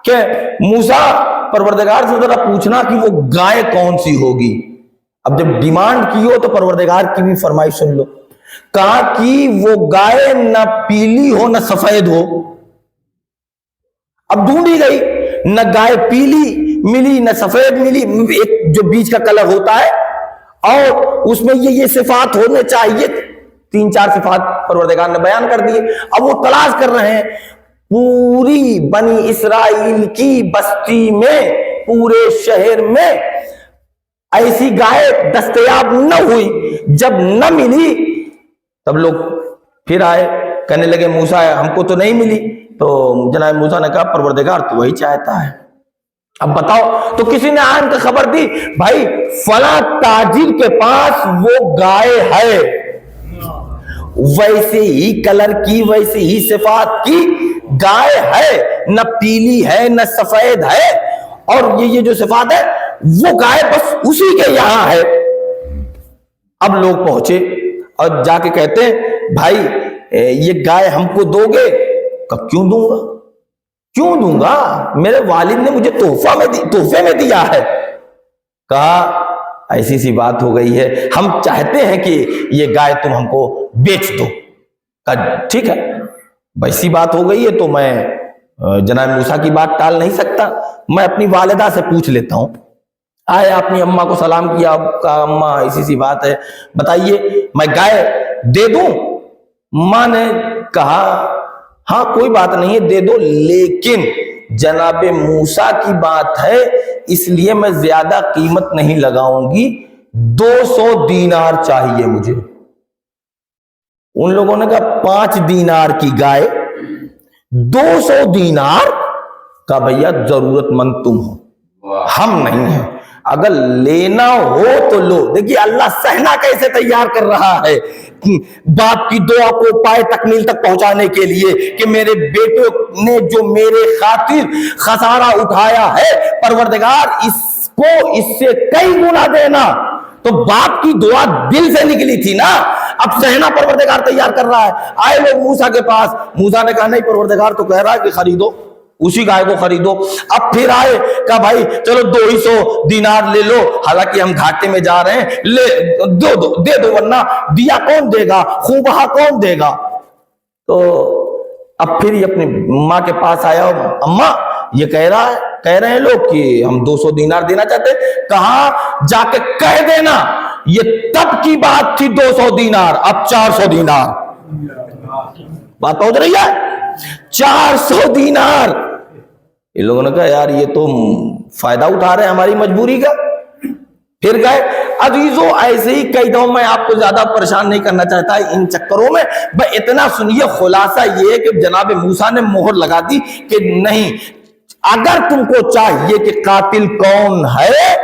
کہ موسیٰ پروردگار سے ذرا پوچھنا کہ وہ گائے کون سی ہوگی۔ اب جب ڈیمانڈ کی ہو تو پروردگار کی بھی فرمائش سن لو، کہا کہ وہ گائے نہ پیلی ہو نہ سفید ہو۔ اب ڈھونڈی گئی، نہ گائے پیلی ملی نہ سفید ملی، ایک جو بیچ کا کلر ہوتا ہے، اور اس میں یہ صفات ہونے چاہیے، 3-4 صفات پروردگار نے بیان کر دیے۔ اب وہ تلاش کر رہے ہیں، پوری بنی اسرائیل کی بستی میں، پورے شہر میں ایسی گائے دستیاب نہ ہوئی۔ جب نہ ملی تب لوگ پھر آئے، کہنے لگے موسیٰ ہم کو تو نہیں ملی۔ تو جناب موسیٰ نے کہا پروردگار تو وہی چاہتا ہے، اب بتاؤ۔ تو کسی نے آن کے خبر دی، بھائی فلاں تاجر کے پاس وہ گائے ہے، ویسے ہی کلر کی، ویسے ہی صفات کی گائے ہے، نہ پیلی ہے نہ سفید ہے، اور یہ جو صفات ہے وہ گائے بس اسی کے یہاں ہے۔ اب لوگ پہنچے اور جا کے کہتے ہیں بھائی یہ گائے ہم کو دو گے؟ کہ کیوں دوں گا، کیوں دوں گا، میرے والد نے مجھے تحفے میں دیا ہے۔ کہا ایسی سی بات ہو گئی ہے، ہم چاہتے ہیں کہ یہ گائے تم ہم کو بیچ دو۔ کہا ٹھیک ہے، ویسی بات ہو گئی ہے تو میں جناب موسیٰ کی بات ٹال نہیں سکتا، میں اپنی والدہ سے پوچھ لیتا ہوں۔ آئے اپنی اماں کو سلام کیا، کہا اماں ایسی سی بات ہے، بتائیے میں گائے دے دوں؟ ماں نے کہا ہاں کوئی بات نہیں ہے دے دو، لیکن جناب موسیٰ کی بات ہے اس لیے میں زیادہ قیمت نہیں لگاؤں گی، 200 دینار چاہیے مجھے۔ ان لوگوں نے کہا 5 دینار کی گائے 200 دینار؟ کہا بھیا ضرورت مند تم ہو، ہم نہیں ہیں، اگر لینا ہو تو لو۔ دیکھیے اللہ صحنہ کیسے تیار کر رہا ہے باپ کی دعا کو پائے تکمیل تک پہنچانے کے لیے، کہ میرے بیٹے نے جو میرے خاطر خسارہ اٹھایا ہے، پروردگار اس کو اس سے کئی گنا دینا۔ تو باپ کی دعا دل سے نکلی تھی نا، اب صحنہ پروردگار تیار کر رہا ہے۔ آئے لوگ موسیٰ کے پاس، موسیٰ نے کہا نہیں پروردگار تو کہہ رہا ہے کہ خریدو، اسی گائے کو خریدو۔ اب پھر آئے، کہا بھائی چلو 200 دینار لے لو، حالانکہ ہم گھاٹے میں جا رہے ہیں، لے دے دو ورنہ دیا کون دے گا، خوبہ کون دے گا۔ تو اب پھر یہ اپنی ماں کے پاس آیا، اماں یہ کہہ رہے ہیں لوگ کہ ہم 200 دینار دینا چاہتے ہیں۔ کہا جا کے کہہ دینا یہ تب کی بات تھی 200 دینار، اب 400 دینار۔ بات پہنچ رہی ہے؟ 400 دینار۔ ان لوگوں نے کہا یار یہ تو فائدہ اٹھا رہے ہیں ہماری مجبوری کا۔ پھر گئے۔ عزیزوں ایسے ہی کئی دفعہ، میں آپ کو زیادہ پریشان نہیں کرنا چاہتا ان چکروں میں، بس اتنا سنیے، خلاصہ یہ ہے کہ جناب موسیٰ نے مہر لگا دی کہ نہیں، اگر تم کو چاہیے کہ قاتل کون ہے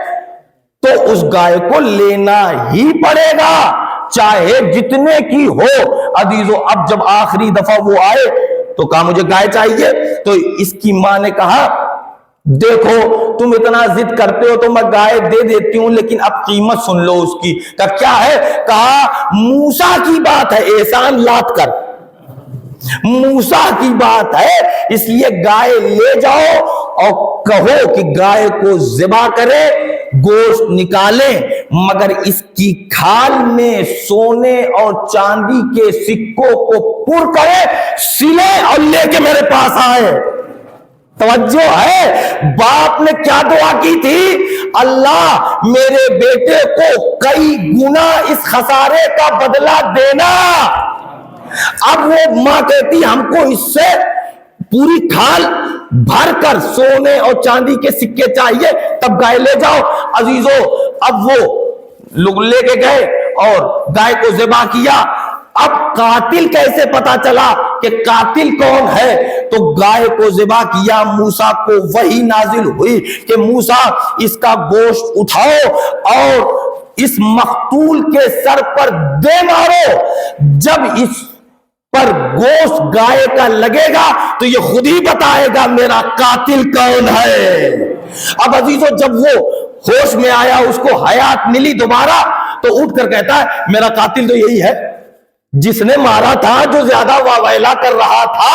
تو اس گائے کو لینا ہی پڑے گا، چاہے جتنے کی ہو۔ عزیزوں اب جب آخری دفعہ وہ آئے تو کہا مجھے گائے چاہیے، تو اس کی ماں نے کہا دیکھو تم اتنا ضد کرتے ہو تو میں گائے دے دیتی ہوں، لیکن اب قیمت سن لو اس کی۔ کہا کیا ہے؟ کہا موسیٰ کی بات ہے، احسان لاد کر، موسیٰ کی بات ہے، اس لیے گائے لے جاؤ اور کہو کہ گائے کو ذبح کرے، گوشت نکالیں، مگر اس کی کھال میں سونے اور چاندی کے سکوں کو پر کرے، سلے اور لے کے میرے پاس آئے۔ توجہ ہے باپ نے کیا دعا کی تھی؟ اللہ میرے بیٹے کو کئی گنا اس خسارے کا بدلہ دینا۔ اب وہ ماں کہتی ہم کو اس سے پوری کھال بھر کر سونے اور چاندی کے سکے چاہیے، تب گائے لے جاؤ۔ عزیزوں اب وہ لوگ لے کے گئے اور گائے کو ذبح کیا۔ اب قاتل کیسے پتا چلا کہ قاتل کون ہے؟ تو گائے کو ذبح کیا، موسیٰ کو وحی نازل ہوئی کہ موسیٰ اس کا گوشت اٹھاؤ اور اس مقتول کے سر پر دے مارو، جب اس پر گوشت گائے کا لگے گا تو یہ خود ہی بتائے گا میرا قاتل کون ہے۔ اب عزیزوں جب وہ ہوش میں آیا، اس کو حیات ملی دوبارہ، تو اٹھ کر کہتا ہے میرا قاتل تو یہی ہے جس نے مارا تھا، جو زیادہ واویلا کر رہا تھا.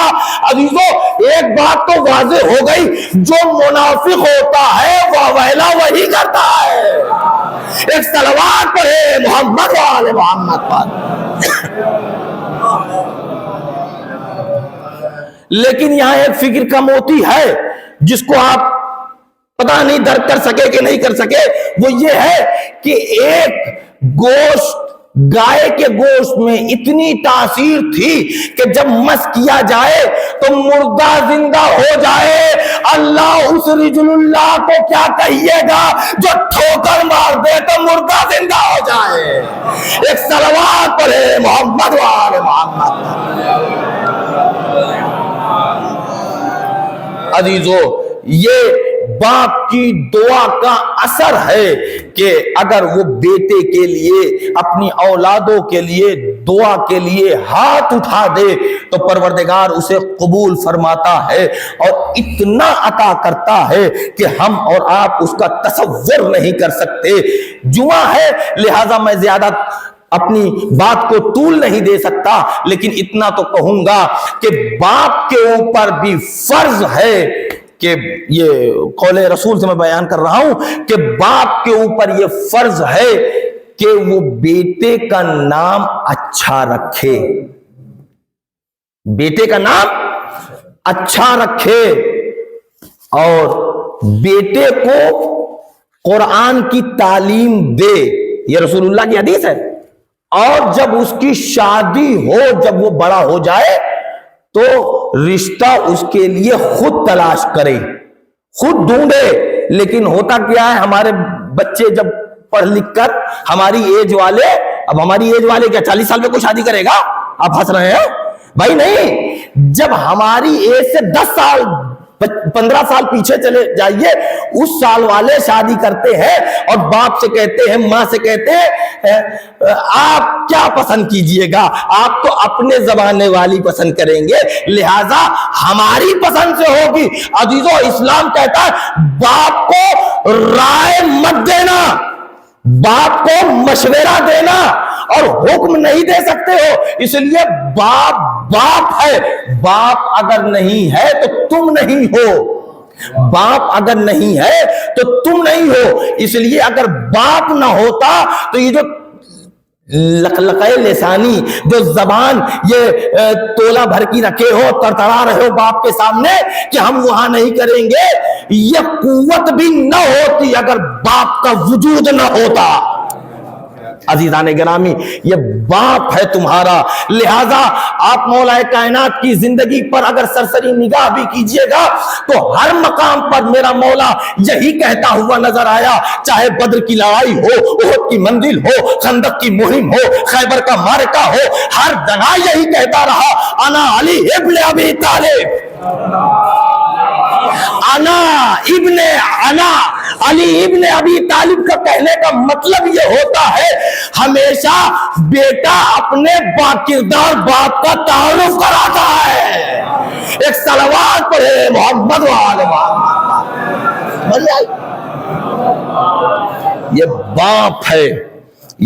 عزیزو ایک بات تو واضح ہو گئی، جو منافق ہوتا ہے واویلا وہی کرتا ہے. ایک صلوات پڑھے محمد والے محمد پر. لیکن یہاں ایک فکر کا موتی ہے جس کو آپ پتہ نہیں درک کر سکے کہ نہیں کر سکے. وہ یہ ہے کہ ایک گوشت، گائے کے گوشت میں اتنی تاثیر تھی کہ جب مس کیا جائے تو مردہ زندہ ہو جائے. اللہ اس رجل اللہ کو کیا کہیے گا جو ٹھوکر مار دے تو مردہ زندہ ہو جائے. ایک صلوات پڑھے محمد وآل محمد. عزیزو یہ باپ کی دعا کا اثر ہے کہ اگر وہ بیٹے کے لیے، اپنی اولادوں کے لیے دعا کے لیے ہاتھ اٹھا دے تو پروردگار اسے قبول فرماتا ہے اور اتنا عطا کرتا ہے کہ ہم اور آپ اس کا تصور نہیں کر سکتے. جمعہ ہے لہذا میں زیادہ اپنی بات کو طول نہیں دے سکتا، لیکن اتنا تو کہوں گا کہ باپ کے اوپر بھی فرض ہے کہ یہ قول رسول سے میں بیان کر رہا ہوں کہ باپ کے اوپر یہ فرض ہے کہ وہ بیٹے کا نام اچھا رکھے. بیٹے کا نام اچھا رکھے اور بیٹے کو قرآن کی تعلیم دے. یہ رسول اللہ کی حدیث ہے. اور جب اس کی شادی ہو، جب وہ بڑا ہو جائے تو رشتہ اس کے لیے خود تلاش کرے، خود ڈھونڈے. لیکن ہوتا کیا ہے، ہمارے بچے جب پڑھ لکھ کر ہماری ایج والے، اب ہماری ایج والے کیا 40 سال میں کوئی شادی کرے گا؟ آپ ہنس رہے ہیں بھائی. نہیں، جب ہماری ایج سے 10 سال 15 سال پیچھے چلے جائیے، اس سال والے شادی کرتے ہیں اور باپ سے کہتے ہیں، ماں سے کہتے ہیں آپ کیا پسند کیجئے گا؟ آپ تو اپنے زمانے والی پسند کریں گے، لہذا ہماری پسند سے ہوگی. عزیزو اسلام کہتا ہے باپ کو رائے مت دینا، باپ کو مشورہ دینا اور حکم نہیں دے سکتے ہو. اس لیے باپ باپ ہے. باپ اگر نہیں ہے تو تم نہیں ہو، باپ اگر نہیں ہے تو تم نہیں ہو. اس لیے اگر باپ نہ ہوتا تو یہ جو لقلقۂ لسانی، جو زبان یہ تولا بھر کی رکھے ہو، تڑتڑا رہے ہو باپ کے سامنے کہ ہم وہاں نہیں کریں گے، یہ قوت بھی نہ ہوتی اگر باپ کا وجود نہ ہوتا. عزیزان گرامی، یہ باپ ہے تمہارا. لہذا آپ مولا کائنات کی زندگی پر اگر سرسری نگاہ بھی کیجئے گا تو ہر مقام پر میرا مولا یہی کہتا ہوا نظر آیا. چاہے بدر کی لڑائی ہو، احد کی منزل ہو، خندق کی مہم ہو، خیبر کا معرکہ ہو، ہر جگہ یہی کہتا رہا انا علی ابن ابی طالب، انا علی ابن ابی طالب. کا کہنے کا مطلب یہ ہوتا ہے ہمیشہ بیٹا اپنے باکردار باپ کا تعارف کراتا ہے. ایک صلوات پڑھے محمد والے محمد. یہ باپ ہے،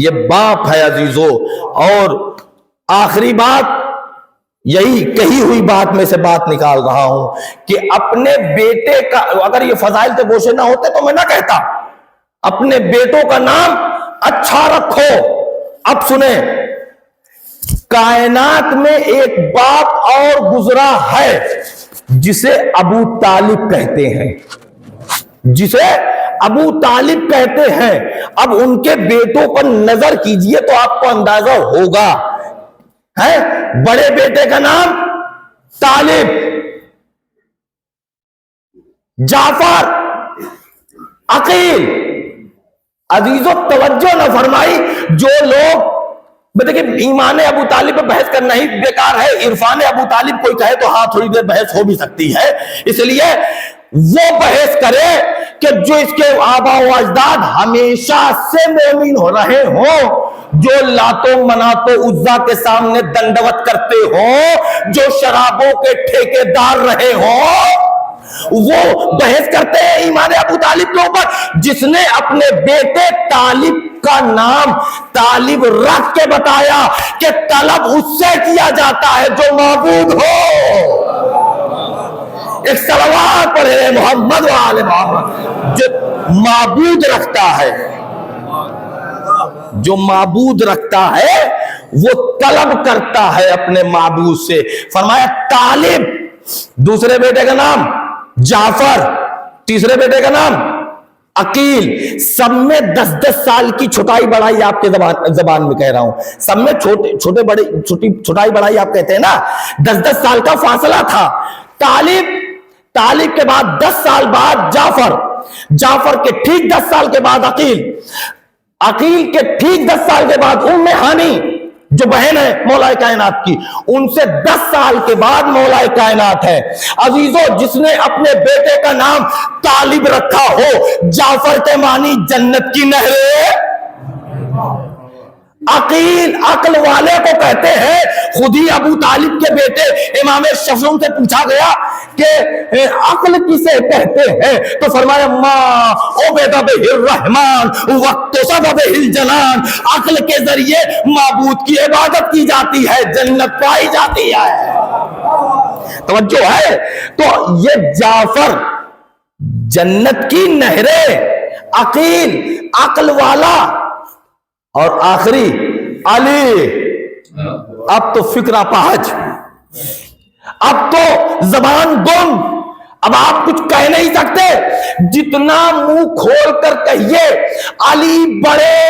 یہ باپ ہے عزیزو. اور آخری بات، یہی کہی ہوئی بات میں سے بات نکال رہا ہوں کہ اپنے بیٹے کا، اگر یہ فضائل کے گوشے نہ ہوتے تو میں نہ کہتا، اپنے بیٹوں کا نام اچھا رکھو. اب سنیں، کائنات میں ایک باپ اور گزرا ہے جسے ابو طالب کہتے ہیں، جسے ابو طالب کہتے ہیں. اب ان کے بیٹوں پر نظر کیجئے تو آپ کو اندازہ ہوگا. ہے بڑے بیٹے کا نام طالب، جعفر، عقیل. عزیزو توجہ نہ فرمائی. جو لوگ دیکھیں ایمان ابو طالب پہ بحث کرنا ہی بیکار ہے. عرفان ابو طالب کوئی کہے تو ہاں تھوڑی دیر بحث ہو بھی سکتی ہے. اس لیے وہ بحث کرے کہ جو اس کے آبا و اجداد ہمیشہ سے مومن ہو رہے ہوں، جو لاتوں مناتوں عزا کے سامنے دنڈوت کرتے ہوں، جو شرابوں کے ٹھیکیدار رہے ہوں، وہ بحث کرتے ہیں ایمان ابو طالب کے اوپر. جس نے اپنے بیٹے طالب کا نام طالب رکھ کے بتایا کہ طلب اس سے کیا جاتا ہے جو معبود ہو. ایک صلوات پڑھے محمد و آل محمد. جو معبود رکھتا ہے، جو معبود رکھتا ہے وہ طلب کرتا ہے اپنے معبود سے. فرمایا طالب، دوسرے بیٹے کا نام جعفر، تیسرے بیٹے کا نام عقیل. سب میں 10-10 سال کی چھوٹائی بڑائی آپ کے زبان میں کہہ رہا ہوں. سب میں چھوٹائی بڑائی آپ کہتے ہیں نا، 10-10 سال کا فاصلہ تھا. طالب کے بعد 10 سال بعد جعفر کے ٹھیک 10 سال کے بعد عقیل کے ٹھیک 10 سال کے بعد ام ہانی جو بہن ہے مولا کائنات کی، ان سے 10 سال کے بعد مولا کائنات ہے. عزیزو، جس نے اپنے بیٹے کا نام طالب رکھا ہو، جعفر کے معنی جنت کی نہریں. عقیل عقل والے کو کہتے ہیں. خود ہی ابو طالب کے بیٹے امام شفیع سے پوچھا گیا کہ عقل کسے کہتے ہیں، تو فرمایا ما عبد بہ الرحمن واقتصد بہ الجنان. عقل کے ذریعے معبود کی عبادت کی جاتی ہے، جنت پائی جاتی ہے. توجہ ہے. تو یہ جعفر جنت کی نہریں، عقیل عقل والا، اور آخری علی. اب تو فکرہ پہنچ، اب تو زبان گم، اب آپ کچھ کہہ نہیں سکتے. جتنا منہ کھول کر کہیے علی بڑے،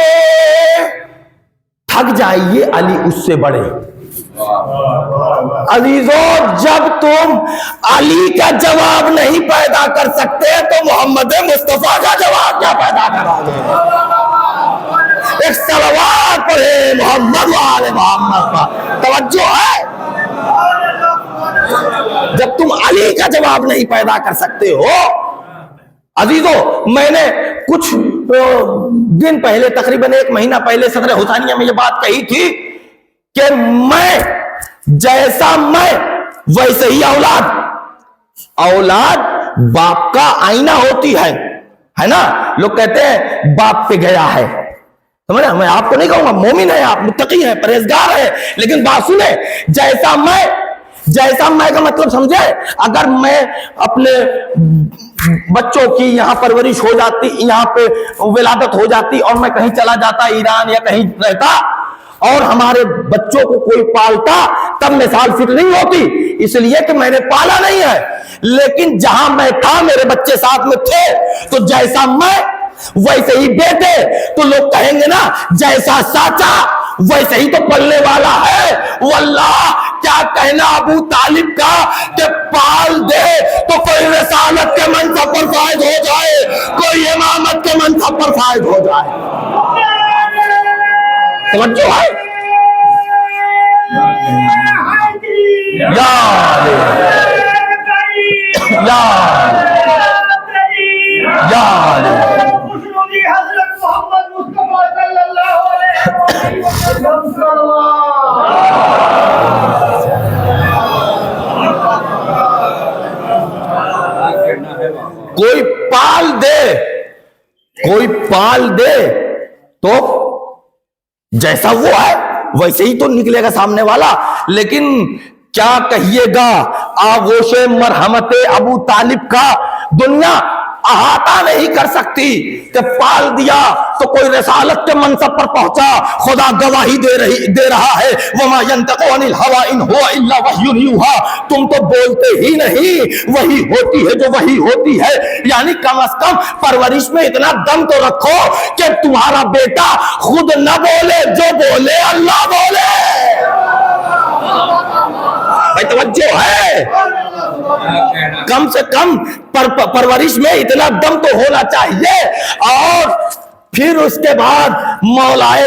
تھک جائیے علی اس سے بڑے. عزیزو، جب تم علی کا جواب نہیں پیدا کر سکتے تو محمد مصطفیٰ کا جواب کیا پیدا کرو گے؟ ایک صلوات پڑھے محمد و آل محمد کا. توجہ ہے. جب تم علی کا جواب نہیں پیدا کر سکتے ہو. عزیزو، میں نے کچھ دن پہلے، تقریباً 1 مہینہ پہلے صدر حسینیہ میں یہ بات کہی تھی کہ میں جیسا میں ویسے ہی اولاد باپ کا آئینہ ہوتی ہے نا. لوگ کہتے ہیں باپ پہ گیا ہے. میں آپ کو نہیں کہوں گا، مومن ہے آپ، متقی ہیں، پرہیزگار ہے، لیکن بات سنیں، جیسا میں کا مطلب سمجھے. اگر میں اپنے بچوں کی یہاں پرورش ہو جاتی، یہاں پہ ولادت ہو جاتی، اور میں کہیں چلا جاتا ایران یا کہیں رہتا، اور ہمارے بچوں کو کوئی پالتا، تب مثال فٹ نہیں ہوتی، اس لیے کہ میں نے پالا نہیں ہے. لیکن جہاں میں تھا میرے بچے ساتھ میں تھے، تو جیسا میں ویسے ہی بیٹے. تو لوگ کہیں گے نا جیسا چاچا ویسے ہی تو پلنے والا ہے. واللہ کیا کہنا ابو طالب کا کہ پال دے تو کوئی رسالت کے منصب پر فائد ہو جائے، کوئی امامت کے منصب پر فائد ہو جائے. توجہ ہے. کوئی پال دے تو جیسا وہ ہے ویسے ہی تو نکلے گا سامنے والا. لیکن کیا کہیے گا آغوش مرحمت ابو طالب کا دنیا احاطہ نہیں کر سکتی کہ پال دیا تو کوئی رسالت کے منصب پر پہنچا. خدا گواہی دے رہا ہے وما ينطق عن الهوى ان هو الا وحی یوحى. تم تو بولتے ہی نہیں، وہی ہوتی ہے جو وہی ہوتی ہے. یعنی کم از کم پرورش میں اتنا دم تو رکھو کہ تمہارا بیٹا خود نہ بولے، جو بولے اللہ بولے. بھائی توجہ ہے. کم سے کم پرورش میں اتنا دم تو ہونا چاہیے. اور پھر اس کے بعد مولائے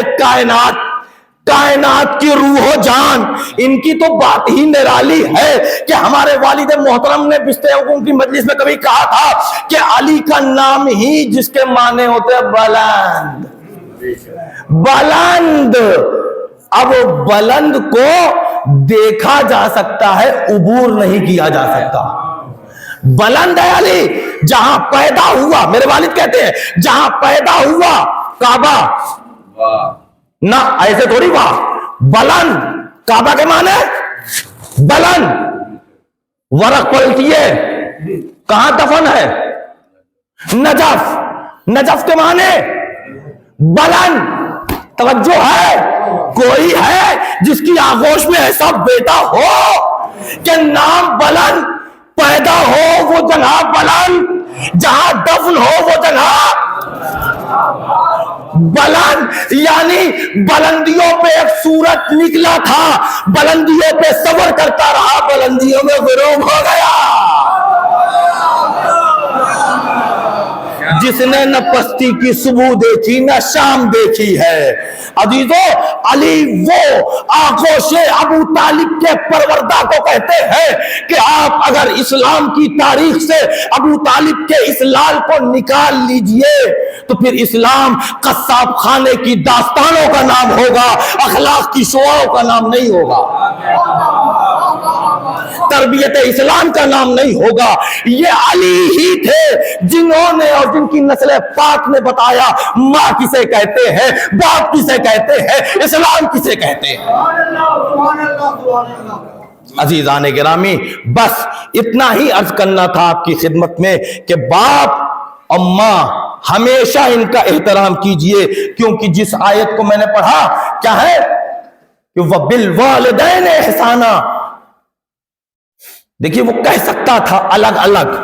کائنات کی روح و جان، ان کی تو بات ہی نرالی ہے کہ ہمارے والد محترم نے بستیوں کی مجلس میں کبھی کہا تھا کہ علی کا نام ہی جس کے معنی ہوتے ہیں بلند. اب بلند کو دیکھا جا سکتا ہے، عبور نہیں کیا جا سکتا. بلند ہے علی. جہاں پیدا ہوا، میرے والد کہتے ہیں جہاں پیدا ہوا کعبہ، نہ ایسے تھوڑی واہ. بلند کعبہ کے معنی بلند. ورق پلٹی ہے کہاں دفن ہے؟ نجف. نجف کے معنی بلند. توجہ ہے؟ کوئی ہے جس کی آغوش میں ایسا بیٹا ہو کہ نام بلند پیدا ہو وہ جگہ بلند، جہاں دفن ہو وہ جگہ بلند. یعنی بلندیوں پہ ایک سورج نکلا تھا، بلندیوں پہ صبر کرتا رہا، بلندیوں میں غروب ہو گیا. جس نے نہ پستی کی صبح دیکھی نہ شام دیکھی ہے. عزیزو، علی وہ آغوش ابو طالب کے پروردہ کو کہتے ہیں کہ آپ اگر اسلام کی تاریخ سے ابو طالب کے اس لال کو نکال لیجئے تو پھر اسلام قصاب خانے کی داستانوں کا نام ہوگا، اخلاق کی شعاعوں کا نام نہیں ہوگا، تربیت اسلام کا نام نہیں ہوگا. یہ علی ہی تھے جنہوں نے اور جن کی نسل پاک نے بتایا ماں کسے کہتے ہیں، باپ کسے کہتے ہیں، اسلام کسے کہتے ہیں. عزیزان گرامی، بس اتنا ہی عرض کرنا تھا آپ کی خدمت میں کہ باپ اور ماں ہمیشہ ان کا احترام کیجئے، کیونکہ جس آیت کو میں نے پڑھا کیا ہے کہ وَبِالْوَالِدَيْنِ احسانا. دیکھیے وہ کہہ سکتا تھا الگ الگ،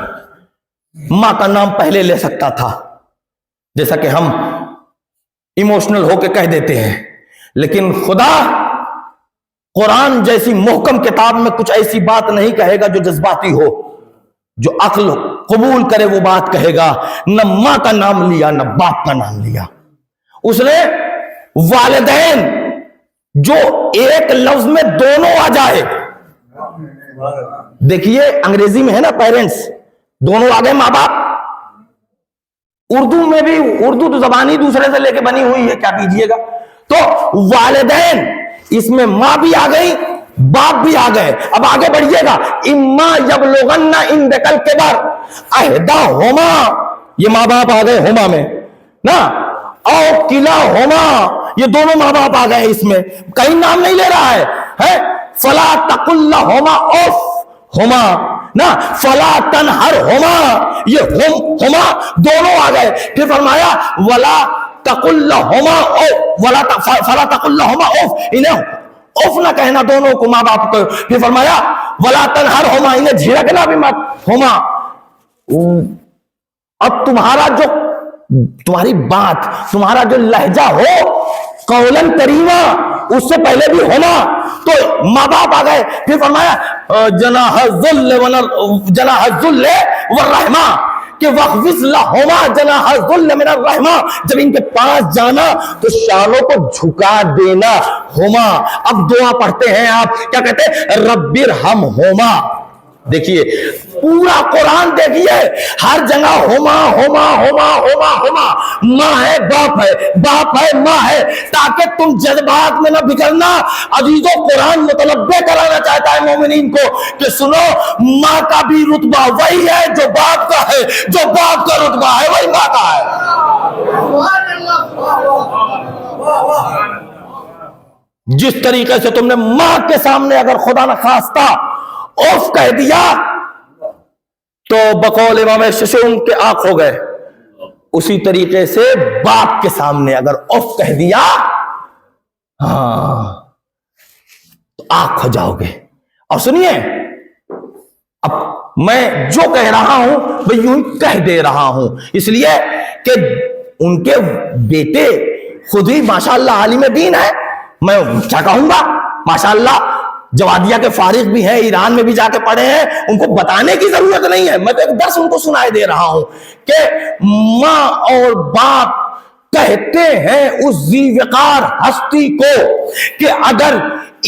ماں کا نام پہلے لے سکتا تھا جیسا کہ ہم ایموشنل ہو کے کہہ دیتے ہیں، لیکن خدا قرآن جیسی محکم کتاب میں کچھ ایسی بات نہیں کہے گا جو جذباتی ہو، جو عقل قبول کرے وہ بات کہے گا. نہ ماں کا نام لیا نہ باپ کا نام لیا، اس نے والدین جو ایک لفظ میں دونوں آ جائے. دیکھیے انگریزی میں ہے نا پیرنٹس، دونوں آ گئے ماں باپ. اردو میں بھی، اردو تو زبانی دوسرے سے لے کے بنی ہوئی ہے، کیا کیجئے گا. تو والدین اس میں ماں بھی آ گئی باپ بھی آ گئے. اب آگے بڑھیے گا. اما یبلغن عندک الکبر احداہما، یہ ماں باپ آ گئے ہوما میں نا، او کلاہما، یہ دونوں ماں باپ آ گئے. اس میں کہیں نام نہیں لے رہا ہے. فلا تقل لہما اف ہما نا، فلا تنہرہما، یہ ہما دونوں آ گئے. پھر فرمایا ولا تقل لہما اف، فلا تقل لہما اف، انہیں اف نہ کہنا دونوں کو ماں باپ کو. پھر فرمایا ولا تنہرہما، انہیں جھڑکنا بھی مت. ہما، اب تمہارا جو، تمہاری بات، تمہارا جو لہجہ ہو قولن کریما، اس سے پہلے بھی ہونا. تو ماں باپ آ گئے. پھر فرمایا جناح الذل والرحمہ، کہ وَخْفِضْ لَهُمَا جَنَاحَ الذُّلِّ مِنَ الرَّحْمَةِ، جب ان کے پاس جانا تو شانوں کو جھکا دینا. ہوما. اب دعا پڑھتے ہیں آپ، کیا کہتے ہیں؟ رَبِّ ارْحَمْہُمَا. دیکھیے پورا قرآن دیکھیے ہر جگہ ہوما ہوما ہوما ہوما ہوما. ماں ہے باپ ہے، باپ ہے ماں ہے، تاکہ تم جذبات میں نہ بگڑنا. عزیزو قرآن متنبہ کرانا چاہتا ہے مومنین کو کہ سنو، ماں کا بھی رتبہ وہی ہے جو باپ کا ہے، جو باپ کا رتبہ ہے وہی ماں کا ہے. جس طریقے سے تم نے ماں کے سامنے اگر خدا نخواستہ اوف کہہ دیا تو بقول امام ششم کے آنکھ ہو گئے، اسی طریقے سے باپ کے سامنے اگر اوف کہہ دیا ہاں تو آنکھ ہو جاؤ گے. اور سنیے، اب میں جو کہہ رہا ہوں میں یوں ہی کہہ دے رہا ہوں، اس لیے کہ ان کے بیٹے خود ہی ماشاءاللہ عالم دین ہے. میں کیا کہوں گا، ماشاءاللہ جوادیہ کے فارغ بھی ہیں، ایران میں بھی جا کے پڑھے ہیں، ان کو بتانے کی ضرورت نہیں ہے. میں تو ایک درس ان کو سنائے دے رہا ہوں کہ ماں اور باپ کہتے ہیں اس ذی وقار ہستی کو کہ اگر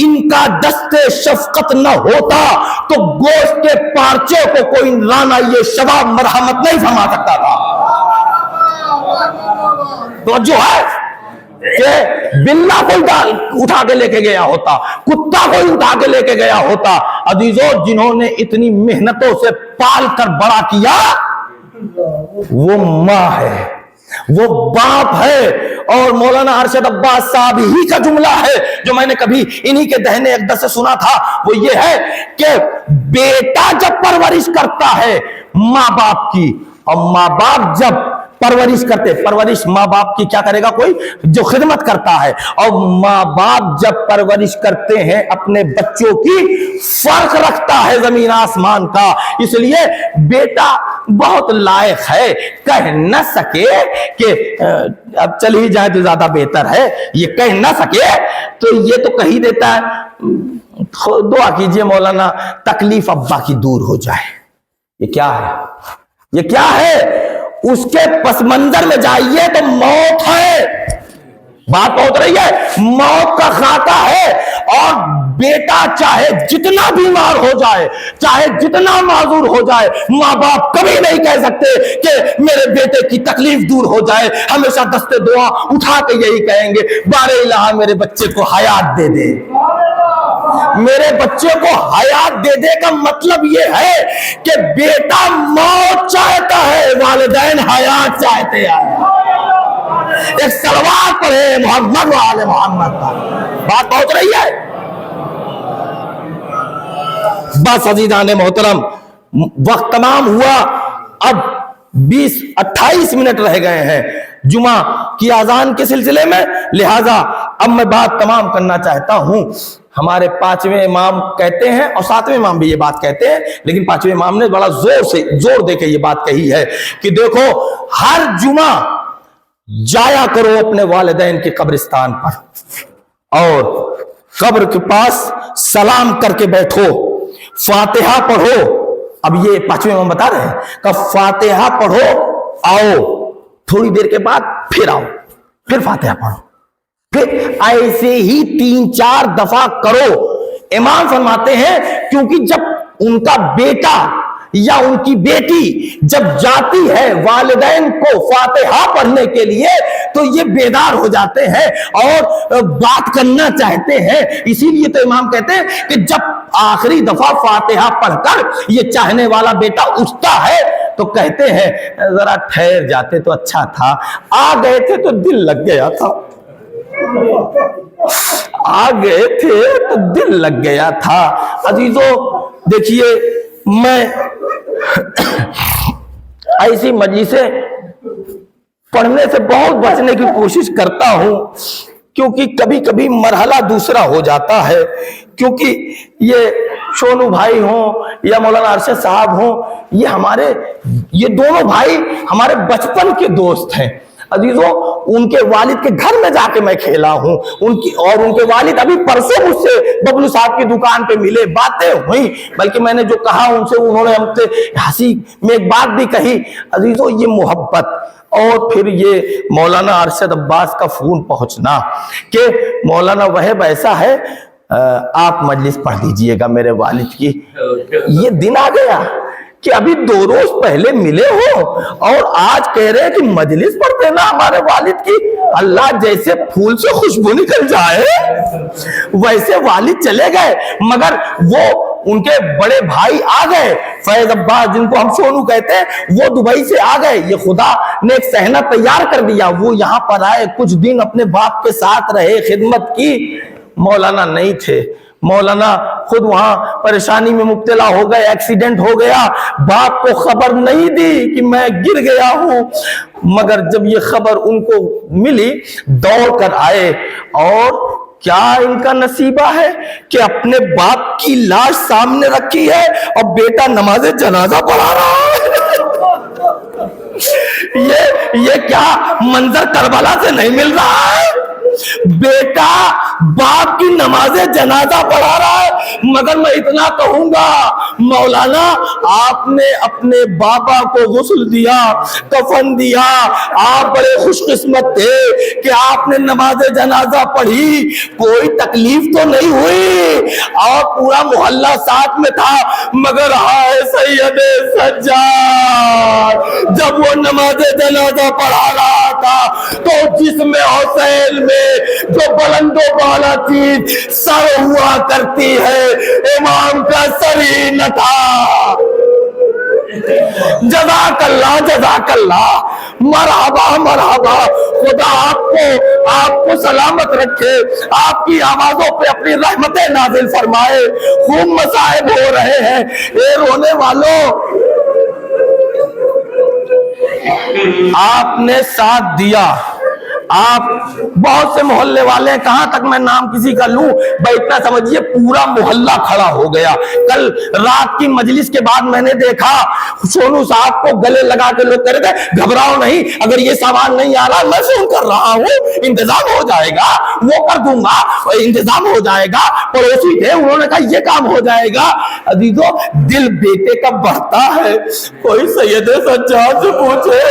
ان کا دست شفقت نہ ہوتا تو گوشت کے پارچے کو کوئی رانا یہ شباب مرحمت نہیں فرما سکتا تھا. تو جو ہے کہ بلا کوئی اٹھا کے لے کے گیا ہوتا، کتا کوئی اٹھا کے لے کے گیا ہوتا. عزیزو جنہوں نے اتنی محنتوں سے پال کر بڑا کیا وہ ماں ہے، وہ باپ ہے. اور مولانا ارشد عباس صاحب ہی کا جملہ ہے جو میں نے کبھی انہی کے دہنے اقدس سے سنا تھا، وہ یہ ہے کہ بیٹا جب پرورش کرتا ہے ماں باپ کی، اور ماں باپ جب پرورش کرتے، پرورش ماں باپ کی کیا کرے گا؟ کوئی جو خدمت کرتا ہے، اور ماں باپ جب پرورش کرتے ہیں اپنے بچوں کی، فرق رکھتا ہے زمین آسمان کا۔ اس لیے بیٹا بہت لائق ہے، کہہ نہ سکے کہ اب چل ہی جائے تو زیادہ بہتر ہے، یہ کہہ نہ سکے تو یہ تو کہی دیتا ہے دعا کیجئے مولانا تکلیف ابا کی دور ہو جائے۔ یہ کیا ہے؟ یہ کیا ہے؟ اس کے پس منظر میں جائیے تو موت ہے، بات پہنچ رہی ہے، موت کا خاکہ ہے۔ اور بیٹا چاہے جتنا بیمار ہو جائے، چاہے جتنا معذور ہو جائے، ماں باپ کبھی نہیں کہہ سکتے کہ میرے بیٹے کی تکلیف دور ہو جائے، ہمیشہ دستے دعا اٹھا کے یہی کہیں گے، بار الہ میرے بچے کو حیات دے دے۔ میرے بچے کو حیات دے دے کا مطلب یہ ہے کہ بیٹا موت چاہتا ہے، والدین حیات چاہتے ہیں۔ ایک صلوات پڑھے محمد و آل محمد کا، بات پہنچ رہی ہے؟ بس عزیزان محترم، وقت تمام ہوا، اب 28 منٹ رہ گئے ہیں جمعہ کی اذان کے سلسلے میں، لہذا اب میں بات تمام کرنا چاہتا ہوں۔ ہمارے 5ویں امام کہتے ہیں، اور 7ویں امام بھی یہ بات کہتے ہیں، لیکن 5ویں امام نے بڑا زور دے کے یہ بات کہی ہے کہ دیکھو ہر جمعہ جایا کرو اپنے والدین کے قبرستان پر، اور قبر کے پاس سلام کر کے بیٹھو، فاتحہ پڑھو۔ اب یہ 5ویں امام بتا رہے ہیں کہ فاتحہ پڑھو، آؤ تھوڑی دیر کے بعد پھر آؤ، پھر فاتحہ پڑھو، پھر ایسے ہی 3-4 دفعہ کرو۔ امام فرماتے ہیں کیونکہ جب ان کا بیٹا یا ان کی بیٹی جب جاتی ہے والدین کو فاتحہ پڑھنے کے لیے تو یہ بیدار ہو جاتے ہیں اور بات کرنا چاہتے ہیں۔ اسی لیے تو امام کہتے ہیں کہ جب آخری دفعہ فاتحہ پڑھ کر یہ چاہنے والا بیٹا اٹھتا ہے تو کہتے ہیں ذرا ٹھہر جاتے تو اچھا تھا، آ گئے تھے تو دل لگ گیا تھا، آ گئے تھے تو دل لگ گیا تھا۔ عزیزو دیکھیے، میں ایسی مجلسیں پڑھنے سے بہت بچنے کی کوشش کرتا ہوں، کیونکہ کبھی کبھی مرحلہ دوسرا ہو جاتا ہے، کیونکہ یہ شونو بھائی ہوں یا مولانا ارشد صاحب ہوں، یہ دونوں بھائی ہمارے بچپن کے دوست ہیں۔ عزیزوں، ان کے والد کے گھر میں جا کے میں کھیلا ہوں، ان کے والد ابھی پرسوں مجھ سے ببلو صاحب کی دکان پہ ملے، باتیں ہوئیں، بلکہ میں نے جو کہا ان سے، انہوں نے ہم سے ہنسی میں ایک بات بھی کہی۔ عزیزوں، یہ محبت اور پھر یہ مولانا ارشد عباس کا فون پہنچنا کہ مولانا وہب ایسا ہے، آپ مجلس پڑھ دیجئے گا میرے والد کی۔ یہ دن آ گیا کہ ابھی 2 روز پہلے ملے ہو اور آج کہہ رہے ہیں کہ مجلس پڑھتے نا ہمارے والد کی۔ اللہ جیسے پھول سے خوشبو نکل جائے ویسے والد چلے گئے، مگر وہ ان کے بڑے بھائی آ گئے، فیض عباس جن کو ہم سونو کہتے ہیں، وہ دبئی سے آ گئے۔ یہ خدا نے ایک صحنہ تیار کر دیا، وہ یہاں پر آئے، کچھ دن اپنے باپ کے ساتھ رہے، خدمت کی۔ مولانا نہیں تھے، مولانا خود وہاں پریشانی میں مبتلا ہو گئے، ایکسیڈنٹ ہو گیا، باپ کو خبر نہیں دی کہ میں گر گیا ہوں، مگر جب یہ خبر ان کو ملی دوڑ کر آئے، اور کیا ان کا نصیبہ ہے کہ اپنے باپ کی لاش سامنے رکھی ہے اور بیٹا نماز جنازہ پڑھا رہا ہے۔ یہ کیا منظر کربلا سے نہیں مل رہا ہے؟ بیٹا باپ کی نماز جنازہ پڑھا رہا ہے، مگر میں اتنا کہوں گا مولانا آپ نے اپنے بابا کو غسل دیا، کفن دیا، آپ بڑے خوش قسمت تھے کہ آپ نے نماز جنازہ پڑھی، کوئی تکلیف تو نہیں ہوئی، اور پورا محلہ ساتھ میں تھا، مگر ہائے سید سجاد، جب وہ نماز جنازہ پڑھا رہا تھا تو جسم حسین میں جو بلند و بالا چیز سر ہوا کرتی ہے، امام کا سر ہی نہ تھا۔ جزاک اللہ جزاک اللہ، مرحبا مرحبا، خدا آپ کو سلامت رکھے، آپ کی آوازوں پہ اپنی رحمتیں نازل فرمائے۔ خوب مصائب ہو رہے ہیں، اے رونے والوں، آپ نے ساتھ دیا۔ آپ بہت سے محلے والے ہیں، کہاں تک میں نام کسی کا لوں، بھائی اتنا سمجھیے پورا محلہ کھڑا ہو گیا۔ کل رات کی مجلس کے بعد میں نے دیکھا سونو صاحب کو گلے لگا کے لوگ کہہ رہے تھے گھبراؤ نہیں، اگر یہ سامان نہیں آ رہا میں فون کر رہا ہوں، انتظام ہو جائے گا، وہ کر دوں گا، انتظام ہو جائے گا۔ پڑوسی تھے انہوں نے کہا یہ کام ہو جائے گا۔ عزیزو دل بیٹے کا بڑھتا ہے، کوئی سید سجاد سے پوچھے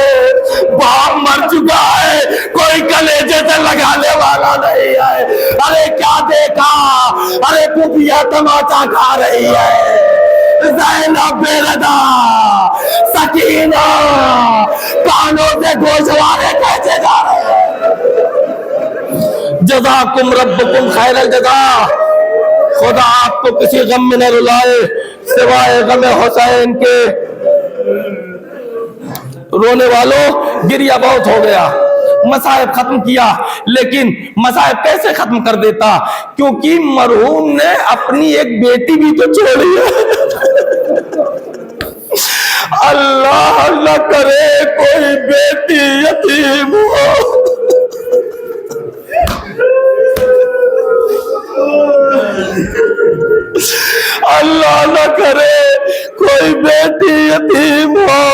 باپ مر چکا ہے، کوئی کلیجے سے لگانے والا نہیں ہے۔ ارے کیا دیکھا، ارے پوپیا تماچا کھا رہی ہے، زینب بے ردا، سکینہ کانوں سے گوشوارے کیسے جا رہے ہیں۔ جزاکم ربکم خیر الجزا، خدا آپ کو کسی غم میں نہ رلائے سوائے غم حسین کے۔ رونے والوں گریہ بہت ہو گیا، مصائب ختم کیا، لیکن مصائب کیسے ختم کر دیتا، کیونکہ مرحوم نے اپنی ایک بیٹی بھی تو چھوڑی ہے۔ اللہ نہ کرے کوئی بیٹی یتیم ہو، اللہ نہ کرے کوئی بیٹی یتیم ہو۔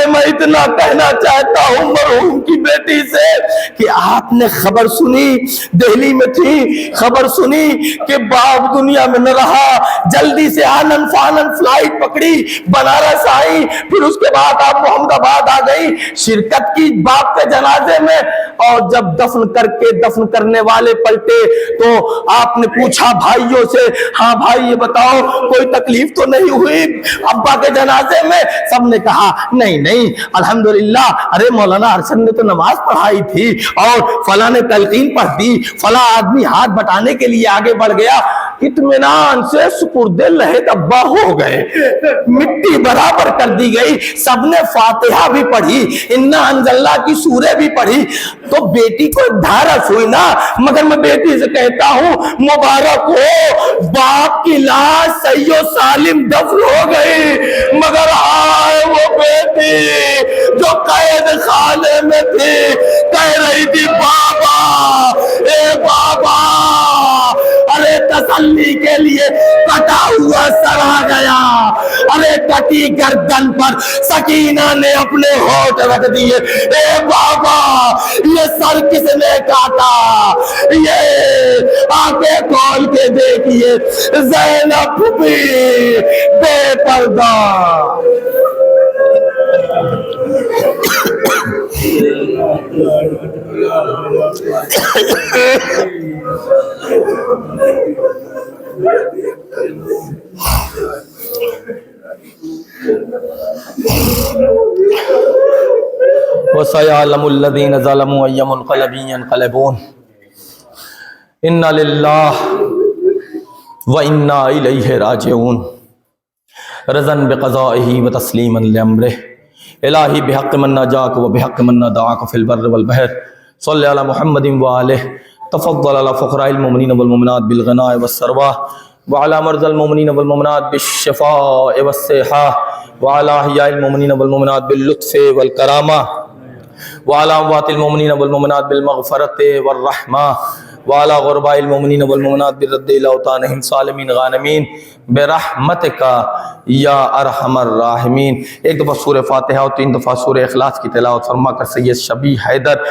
میں اتنا کہنا چاہتا ہوں مرحوم کی بیٹی سے کہ آپ نے خبر سنی، دہلی میں تھی، خبر سنی کہ باپ دنیا میں نہ رہا، جلدی سے آنن فانن فلائٹ پکڑی، بنارس آئی، پھر اس کے بعد آپ محمد آباد آ گئی، شرکت کی باپ کے جنازے میں، اور جب دفن کر کے دفن کرنے والے پلٹے تو آپ نے پوچھا بھائیوں سے، ہاں بھائی یہ بتاؤ کوئی تکلیف تو نہیں ہوئی ابا کے جنازے میں؟ سب نے کہا نہیں نہیں الحمدللہ، ارے مولانا ارشد نے تو نماز پڑھائی تھی اور فلاں نے تلقین پڑھ دی، فلاں آدمی ہاتھ بٹانے کے لیے آگے بڑھ گیا۔ اطمینان سے سپرد لحد ابا ہو گئے، مٹی برابر کر دی گئی، سب نے فاتحہ بھی پڑھی، انا انزلنا کی سورہ بھی پڑھی، تو بیٹی کو دھارس ہوئی نا۔ مگر میں بیٹی سے کہتا ہوں مبارک ہو، باپ کی لاش صحیح و سالم دفن ہو گئی، مگر آئے وہ بیٹی جو قید خانے میں تھی کہہ رہی تھی بابا اے بابا، ارے تسلی کے لیے کٹا ہوا سر آ گیا، ارے کٹی گردن پر سکینہ نے اپنے ہونٹ رکھ دیے، اے بابا یہ سر کس نے کاٹا، یہ آنکھیں کھول کے دیکھیے زینب بھی بے پردہ۔ وَسَيَعْلَمُ الَّذِينَ ظَلَمُوا أَيَّ مُنقَلَبٍ يَنقَلِبُونَ إِنَّ لِلَّهِ وَإِنَّا إِلَيْهِ رَاجِعُونَ رضاً بقضائه وتسليما لأمره إلهي بحق من نجاك وبحق من ندعاك في البر والبحر صل على محمد وآله تفضل على فقراء المؤمنين والمؤمنات بالغناء والسرواء وعلى مرضى المؤمنين والمؤمنات بالشفاء والصحة وعلى أحياء المؤمنين والمؤمنات باللطف والكرامة وعلى أموات المؤمنين والمؤمنات بالمغفرة والرحمة وعلى غرباء المؤمنين والمؤمنات بالرد إلى أوطانهم سالمين غانمين برحمتك یا ارحم الراحمین۔ ایک دفعہ سورہ فاتحہ اور 3 دفعہ سورہ اخلاص کی تلاوت فرما کر سید شبیہ حیدر